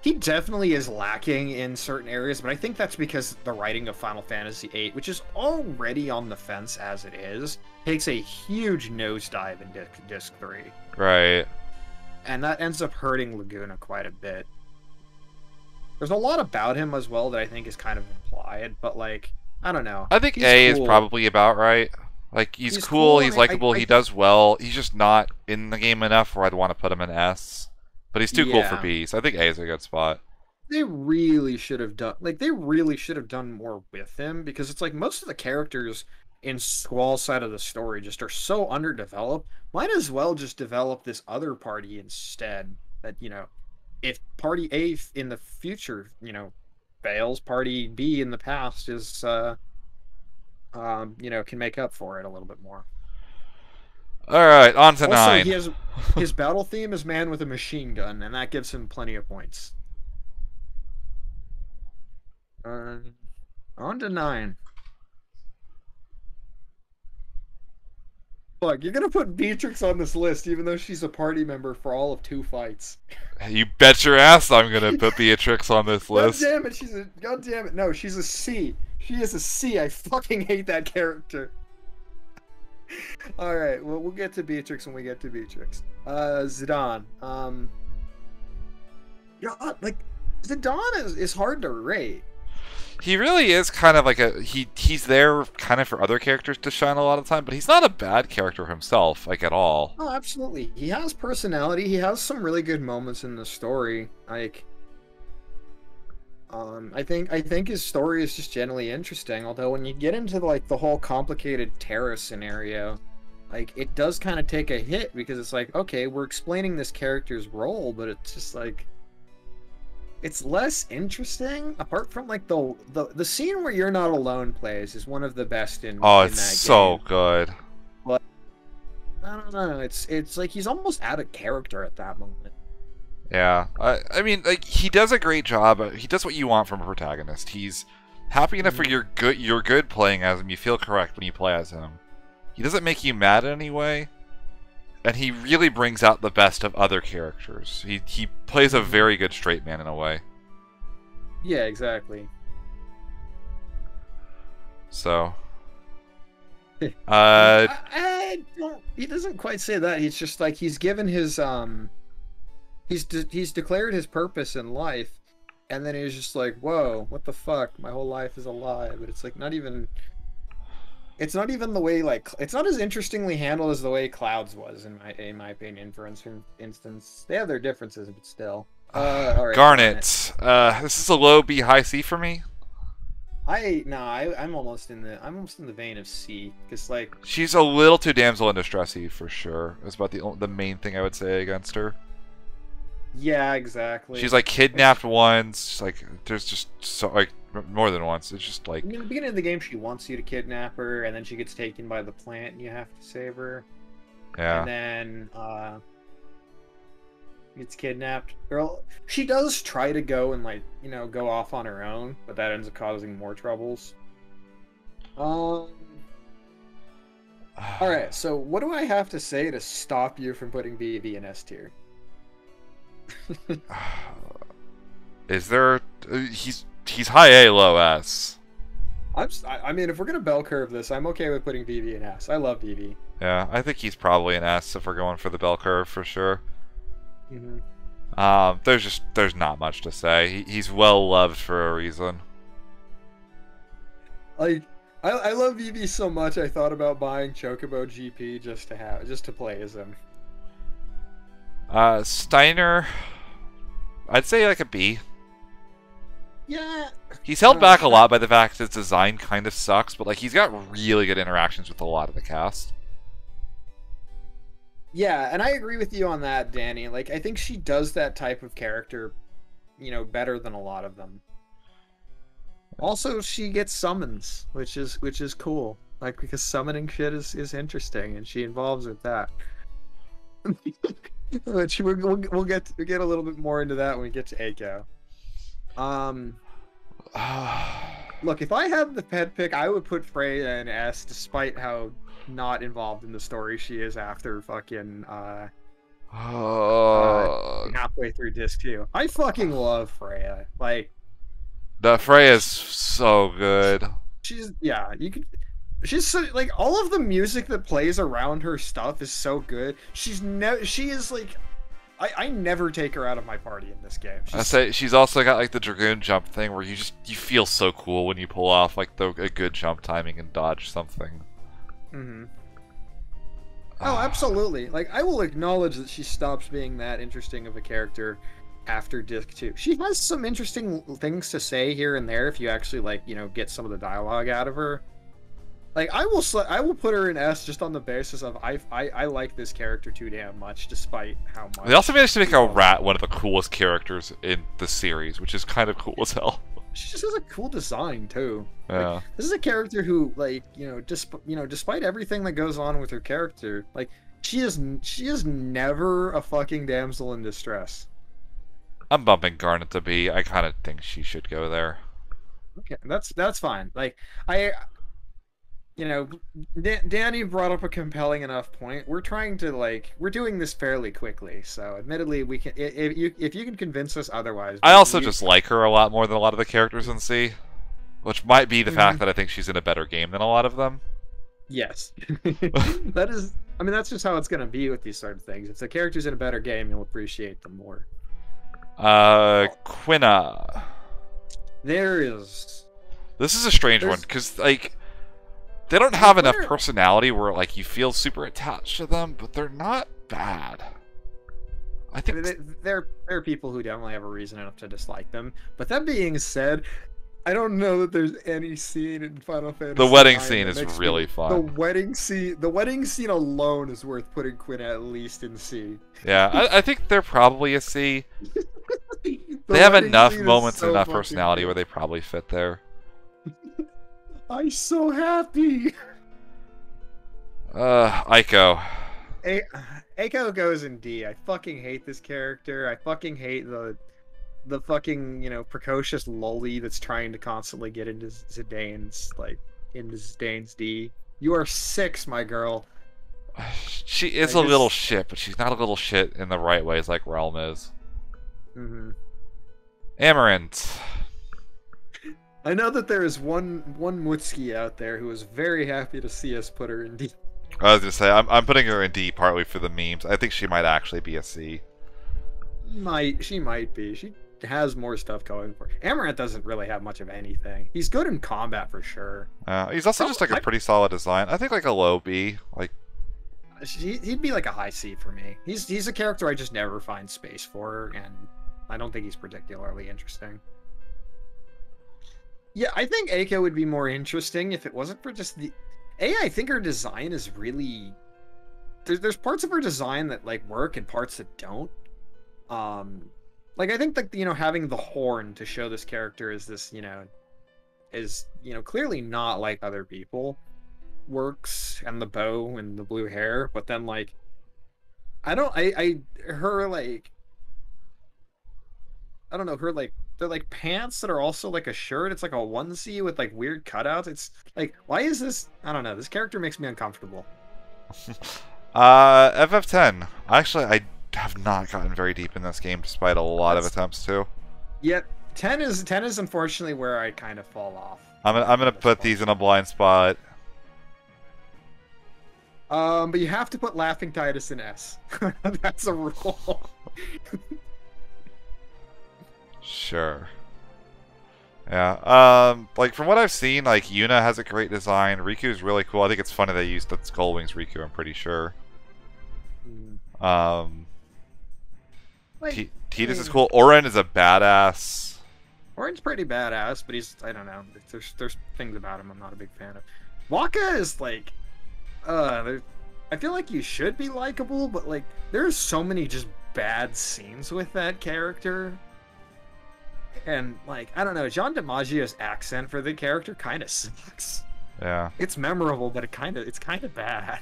he definitely is lacking in certain areas, but I think that's because the writing of Final Fantasy VIII, which is already on the fence as it is, takes a huge nosedive in Disc 3. Right. And that ends up hurting Laguna quite a bit. There's a lot about him as well that I think is kind of implied, but like I don't know. I think He's A is cool. probably about right. Like, he's He's cool, cool, and he's likable, I he think does well. He's just not in the game enough where I'd want to put him in S. But he's too cool for yeah. B, so I think A is a good spot. They really should have done they really should have done more with him because it's like most of the characters in Squall's side of the story just are so underdeveloped. Might as well just develop this other party instead. That, if party A in the future, fails, party B in the past is can make up for it a little bit more. Alright, on to Also, 9. his battle theme is man with a machine gun, and that gives him plenty of points. Uh, on to 9. Look, you're gonna put Beatrix on this list, even though she's a party member for all of 2 fights. You bet your ass I'm gonna put Beatrix on this list. God damn it, God damn it, no, she's a C. She is a C. I fucking hate that character. Alright, well, we'll get to Beatrix when we get to Beatrix. Zidane. Like, Zidane is hard to rate. He really is kind of like he's there kind of for other characters to shine a lot of the time, but he's not a bad character himself, like, at all. Oh, absolutely. He has personality. He has some really good moments in the story. Like, I think his story is just generally interesting. Although when you get into like the whole complicated Terra scenario, like it does kind of take a hit because it's like, okay, we're explaining this character's role, but it's just like it's less interesting. Apart from like the scene where You're Not Alone plays is one of the best in Oh, in it's that so game. good. But I don't know. It's like he's almost out of character at that moment. Yeah, I mean, like, he does a great job. He does what you want from a protagonist. He's happy enough for you're good playing as him. You feel correct when you play as him. He doesn't make you mad in any way, and he really brings out the best of other characters. He plays a very good straight man in a way. Yeah, exactly. So, I don't. He doesn't quite say that. He's just like he's given his he's declared his purpose in life, and then he's just like, whoa, what the fuck? My whole life is a lie. But it's like not even. It's not even the way like it's not as interestingly handled as the way Clouds was in my opinion. For instance, they have their differences, but still. All right, Garnet. This is a low B, high C for me. I'm almost in the vein of C because like She's a little too damsel in distressy for sure. That's about the main thing I would say against her. yeah, exactly. She's like kidnapped once. Like, there's just so like more than once. It's just like, In the beginning of the game, she wants you to kidnap her, and then she gets taken by the plant, and you have to save her. yeah. And then gets kidnapped. Girl, she does try to go and like go off on her own, but that ends up causing more troubles. All right. So what do I have to say to stop you from putting BV in S tier? Is there? He's high A, low S. I mean, if we're gonna bell curve this, I'm okay with putting BV in S. I love BV. Yeah, I think he's probably an S if we're going for the bell curve for sure. Mm-hmm. There's not much to say. He's well loved for a reason. Like, I love BB so much. I thought about buying Chocobo GP just to play as him. Steiner, I'd say like a B. Yeah. He's held back a lot by the fact his design kind of sucks, but like he's got really good interactions with a lot of the cast. Yeah, and I agree with you on that, Danny. Like, I think she does that type of character, better than a lot of them. Also, she gets summons, which is cool. Like, because summoning shit is interesting, and she involves with that. Which we'll get a little bit more into that when we get to Eiko. Look, if I had the pet pick, I would put Freya in S, despite how not involved in the story she is after fucking halfway through disc 2. I fucking love Freya. Like, the Freya's so good. she's so, like, all of the music that plays around her stuff is so good. She is like I never take her out of my party in this game. I say she's also got like the Dragoon jump thing where you feel so cool when you pull off like a good jump timing and dodge something. Mm-hmm. Oh, absolutely. Like, I will acknowledge that she stops being that interesting of a character after Disc 2. She has some interesting things to say here and there if you actually, like, you know, get some of the dialogue out of her. Like, I will put her in S just on the basis of I like this character too damn much, despite how much. They also managed to make a rat one of the coolest characters in the series, which is kind of cool as hell. She just has a cool design too. Yeah. Like, this is a character who, like, despite everything that goes on with her character, like, she is never a fucking damsel in distress. I'm bumping Garnet to B. I kind of think she should go there. Okay, that's fine. Like, Danny brought up a compelling enough point. We're trying to, like, we're doing this fairly quickly, so admittedly, we can if you can convince us otherwise. I also just like her a lot more than a lot of the characters in C, which might be the fact that I think she's in a better game than a lot of them. Yes, that is. I mean, that's just how it's gonna be with these sort of things. If the character's in a better game, you'll appreciate them more. Quina. There is. This is a strange one because, like, they don't have enough personality where, like, you feel super attached to them, but they're not bad. I think there are people who definitely have a reason enough to dislike them. But that being said, I don't know that there's any scene in Final Fantasy. The wedding scene is really fun. The wedding scene alone is worth putting Quina at least in C. Yeah, I think they're probably a C. They have enough moments and enough personality where they probably fit there. I'm so happy. Aiko. Aiko goes in D. I fucking hate this character. I fucking hate the fucking, you know, precocious lolly that's trying to constantly get into Zidane's D. You are 6, my girl. She is a little shit, but she's not a little shit in the right ways like Realm is. Mm-hmm. Amarant. I know that there is one Mutsuki out there who is very happy to see us put her in D. I was gonna say I'm putting her in D partly for the memes. I think she might actually be a C. She might be. She has more stuff going for her. Amarant doesn't really have much of anything. He's good in combat for sure. He's also just like a pretty solid design. I think like a low B. Like he'd be like a high C for me. He's a character I just never find space for, and I don't think he's particularly interesting. Yeah, I think Aiko would be more interesting if it wasn't for just the... I think her design is really... There's parts of her design that, like, work and parts that don't. Like, I think, like, you know, having the horn to show this character is this, is, clearly not like other people works, and the bow and the blue hair, but then, like, her, like... I don't know, her, like, they're like pants that are also like a shirt. It's like a onesie with like weird cutouts. It's like, why is this? I don't know. This character makes me uncomfortable. FF10. Actually, I have not gotten very deep in this game despite a lot of attempts to. Yeah, 10 is unfortunately where I kind of fall off. I'm gonna put these in a blind spot. But you have to put Laughing Titus in S. That's a rule. Sure. Yeah. Like from what I've seen, like Yuna has a great design. Riku's really cool. I think it's funny they used the Skullwings Riku. I'm pretty sure. Tidus is cool. Oren is a badass. Oren's pretty badass, but I don't know. There's things about him I'm not a big fan of. Wakka is like, I feel like you should be likable, but like there's so many just bad scenes with that character. And, like, I don't know, Jean DiMaggio's accent for the character kind of sucks. Yeah. It's memorable, but it's kind of bad.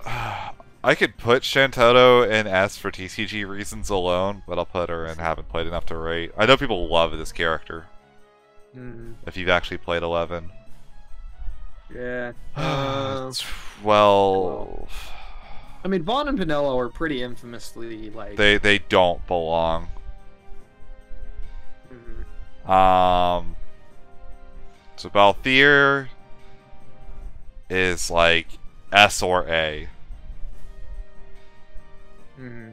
I could put Shantotto in S for TCG reasons alone, but I'll put her in haven't played enough to rate. I know people love this character. If you've actually played 11. Yeah. 12. I mean, Vaughn and Pinello are pretty infamously, like... They don't belong. So Balthier is like S or A.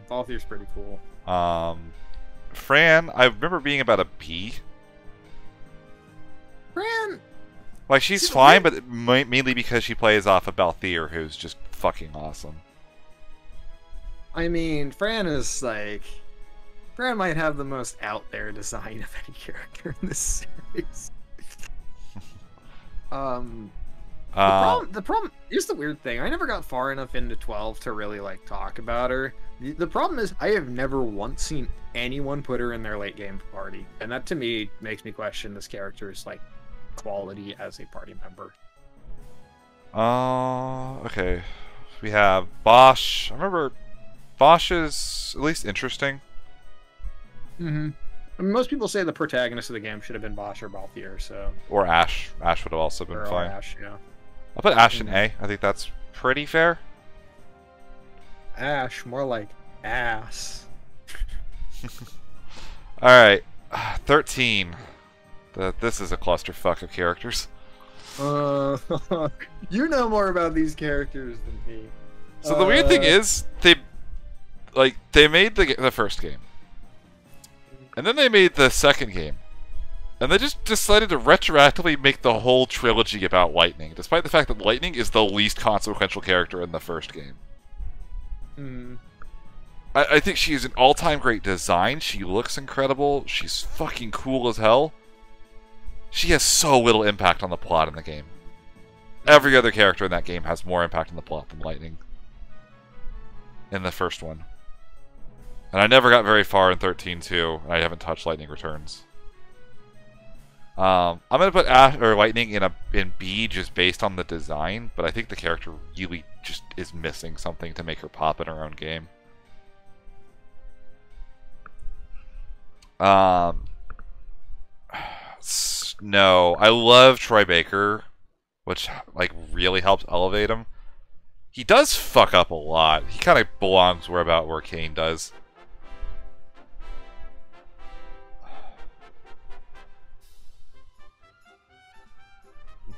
Balthier's pretty cool. Fran, I remember being about a B. Fran, Like, she's fine, but mainly because she plays off of Balthier, who's just fucking awesome. I mean, Fran is like... Fran might have the most out there design of any character in this series. The problem, here's the weird thing. I never got far enough into 12 to really, like, talk about her. The problem is, I have never once seen anyone put her in their late game party. And that, to me, makes me question this character's, like, quality as a party member. Okay. We have Bosch. I remember Bosch is at least interesting. I mean, most people say the protagonist of the game should have been Bosch or Balthier, so... Or Ash. Ash would have also been fine. Or Ash, yeah. I'll put Ash in A. I think that's pretty fair. Ash, more like ass. Alright. 13. This is a clusterfuck of characters. You know more about these characters than me. So the weird thing is, they made the first game. And then they made the second game. And they just decided to retroactively make the whole trilogy about Lightning, despite the fact that Lightning is the least consequential character in the first game. I think she is an all-time great design. She looks incredible. She's fucking cool as hell. She has so little impact on the plot in the game. Every other character in that game has more impact on the plot than Lightning. In the first one. And I never got very far in 13-2, and I haven't touched Lightning Returns. I'm gonna put Lightning in B just based on the design, but I think the character really just is missing something to make her pop in her own game. No, I love Troy Baker, which like really helps elevate him. He does fuck up a lot. He kind of belongs where Kane does.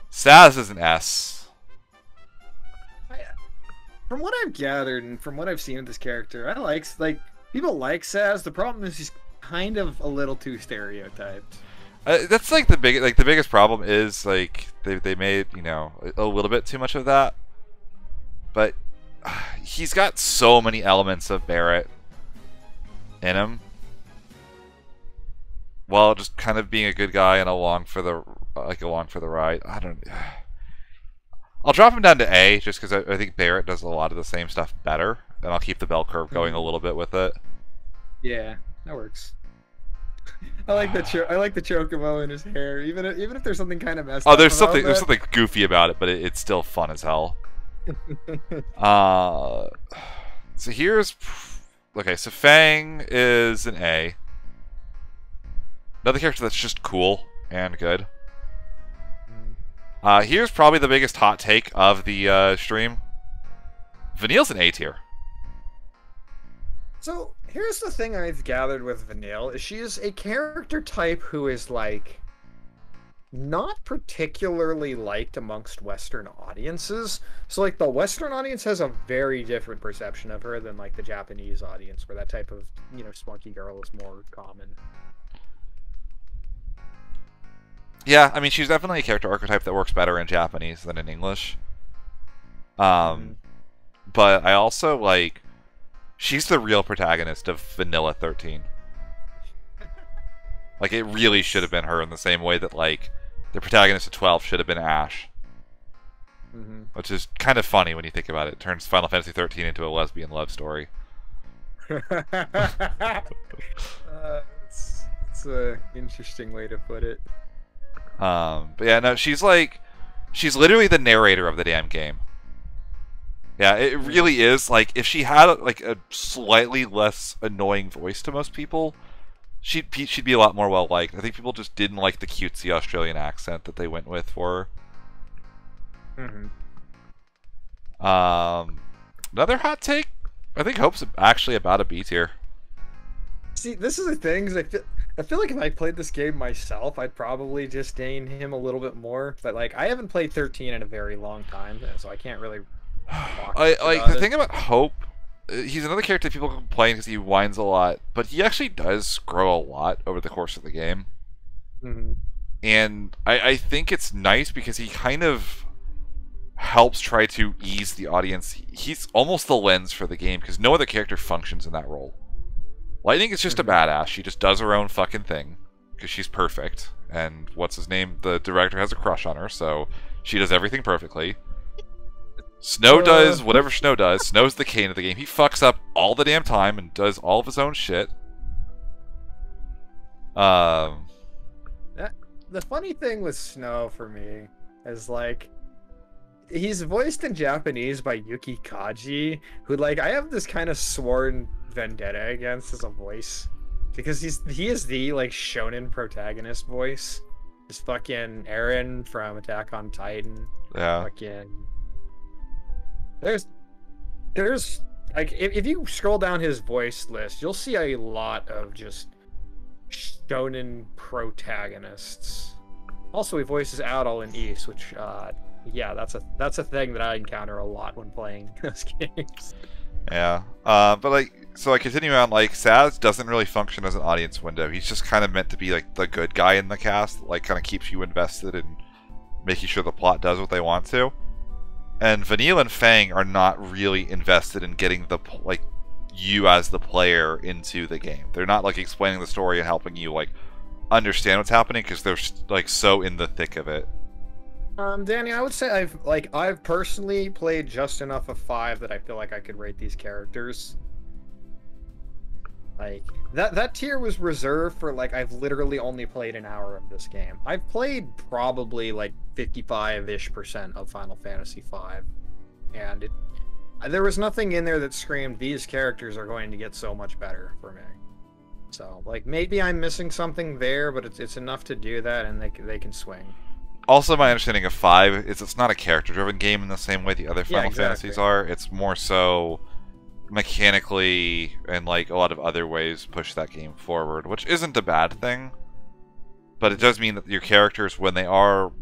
Saz is an S. From what I've gathered and from what I've seen of this character, I like people like Saz. The problem is he's kind of a little too stereotyped. That's like the biggest problem is like they made, you know, a little bit too much of that. But he's got so many elements of Barrett in him, while just kind of being a good guy and along for the ride. I don't. I'll drop him down to A just because I think Barrett does a lot of the same stuff better, and I'll keep the bell curve going a little bit with it. Yeah, that works. I like the chocobo in his hair, even if there's something kind of messed up. Oh, there's something goofy about it, but it's still fun as hell. So here's okay. So Fang is an A. Another character that's just cool and good. Here's probably the biggest hot take of the stream. Vanille's an A tier. So here's the thing I've gathered with Vanille is she is a character type who is like not particularly liked amongst Western audiences. So like the Western audience has a very different perception of her than like the Japanese audience, where that type of, you know, spunky girl is more common. Yeah, I mean, she's definitely a character archetype that works better in Japanese than in English. But I also, like, she's the real protagonist of Vanilla 13. Like, it really should have been her in the same way that, like, the protagonist of 12 should have been Ash. Which is kind of funny when you think about it. It turns Final Fantasy 13 into a lesbian love story. It's an interesting way to put it. But yeah, no, she's literally the narrator of the damn game. Yeah, it really is. Like, if she had like a slightly less annoying voice to most people, she'd be a lot more well liked. I think people just didn't like the cutesy Australian accent that they went with for her. Another hot take. I think Hope's actually about a B tier. See, this is the thing. I feel like if I played this game myself, I'd probably disdain him a little bit more. But like, I haven't played 13 in a very long time, so I can't really. The thing about Hope he's another character people complain because he whines a lot, but he actually does grow a lot over the course of the game. Hmm. And I think it's nice because he kind of helps try to ease the audience. He's almost the lens for the game because no other character functions in that role. Lightning is just a badass. She just does her own fucking thing because she's perfect. And what's his name? The director has a crush on her, so she does everything perfectly. Snow does whatever Snow does. Snow's the Kane of the game. He fucks up all the damn time and does all of his own shit. The funny thing with Snow for me is like he's voiced in Japanese by Yuki Kaji, who like I have this kind of sworn vendetta against as a voice because he is the like shonen protagonist voice. This fucking Eren from Attack on Titan. Yeah. Fucking there's like if you scroll down his voice list, you'll see a lot of just shonen protagonists. Also, he voices Adol in East, which yeah, that's a thing that I encounter a lot when playing those games. Yeah. But like, so I continue on. Like, Saz doesn't really function as an audience window. He's just kind of meant to be like the good guy in the cast. Like, kind of keeps you invested in making sure the plot does what they want to. And Vanille and Fang are not really invested in getting the like you as the player into the game. They're not like explaining the story and helping you like understand what's happening because they're like so in the thick of it. Danny, I would say I've personally played just enough of 5 that I feel like I could rate these characters. Like that tier was reserved for like I've literally only played an hour of this game. I've played probably like 55-ish% of Final Fantasy V, and there was nothing in there that screamed these characters are going to get so much better for me. So like maybe I'm missing something there, but it's enough to do that, and they can swing. Also, my understanding of 5 is it's not a character-driven game in the same way the other Final exactly. Fantasies are. It's more so mechanically and like a lot of other ways push that game forward, which isn't a bad thing. But it does mean that your characters, when they are...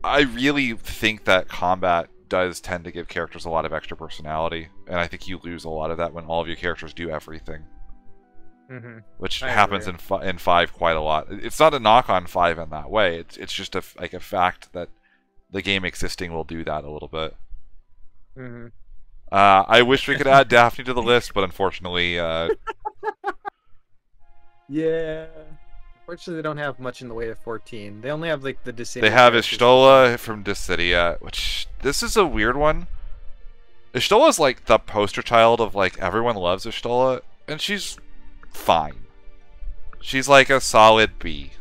I really think that combat does tend to give characters a lot of extra personality, and I think you lose a lot of that when all of your characters do everything. Which happens in 5 quite a lot. It's not a knock on 5 in that way. It's just a fact that the game existing will do that a little bit. I wish we could add Daphne to the list, but unfortunately, yeah. Unfortunately, they don't have much in the way of 14. They only have like the Dissidia. They have Y'shtola from Dissidia, which this is a weird one. Y'shtola is like the poster child of like everyone loves Y'shtola, and she's fine. She's like a solid B.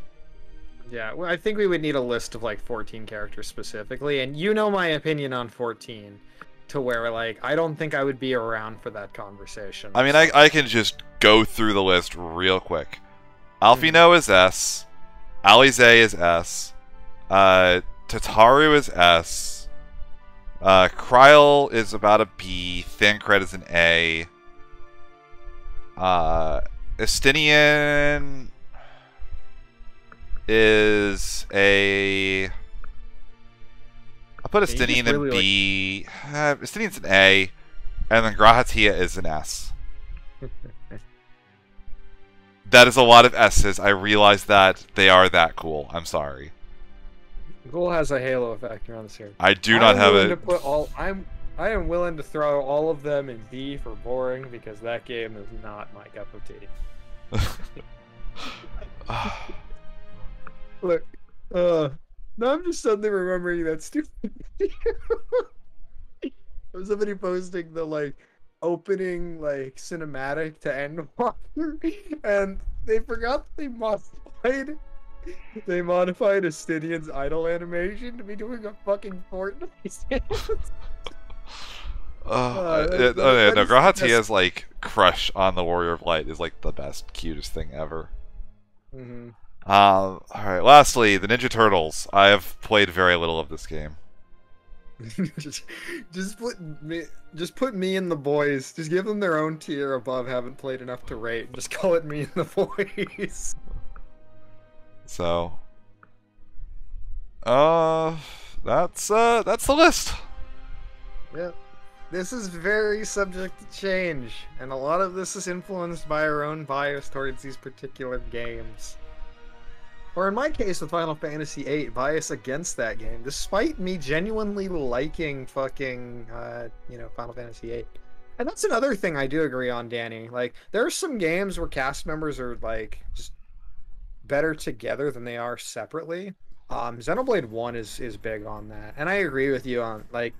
Yeah, well, I think we would need a list of like 14 characters specifically, and you know my opinion on 14, to where like I don't think I would be around for that conversation. I mean, I can just go through the list real quick. Alphino is S. Alize is S. Tataru is S. Kryl is about a B. Thancred is an A. Estinian is a... I'll put Estinian in really B. Estinian's an A. And then Grahatia is an S. That is a lot of S's. I realize that. They are that cool. I'm sorry. Ghoul has a halo effect around this here. I do not have it. I am willing to throw all of them in B for boring because that game is not my cup of tea. Look, now I'm just suddenly remembering that stupid video. Of somebody posting the like opening like cinematic to Endwalker, and they forgot they modified Estinian's idle animation to be doing a fucking Fortnite. No, Grahatia's like crush on the Warrior of Light is like the best, cutest thing ever. Alright, lastly, the Ninja Turtles. I have played very little of this game. just put me and the boys. Just give them their own tier above haven't played enough to rate. Just call it me and the boys. So, that's the list. Yeah. This is very subject to change, and a lot of this is influenced by our own bias towards these particular games. Or in my case with Final Fantasy VIII, bias against that game, despite me genuinely liking fucking, Final Fantasy VIII. And that's another thing I do agree on, Danny. Like, there are some games where cast members are, like, just better together than they are separately. Xenoblade 1 is big on that. And I agree with you on, like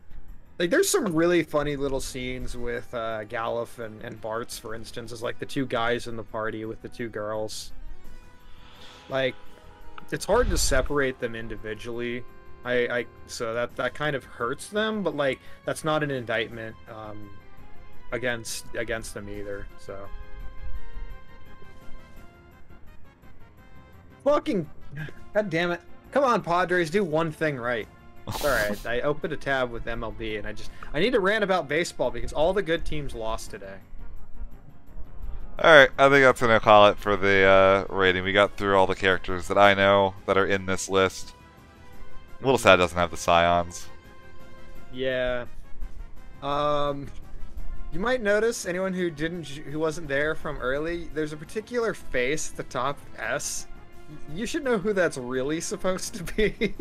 there's some really funny little scenes with Galuf and Bartz, for instance, as like the two guys in the party with the two girls. Like, it's hard to separate them individually. So that kind of hurts them, but like that's not an indictment against them either. So fucking god damn it. Come on, Padres, do one thing right. Alright, I opened a tab with MLB and I need to rant about baseball because all the good teams lost today. Alright, I think that's gonna call it for the rating. We got through all the characters that I know that are in this list. A little sad it doesn't have the Scions. Yeah. You might notice, anyone who wasn't there from early, there's a particular face at the top S. You should know who that's really supposed to be.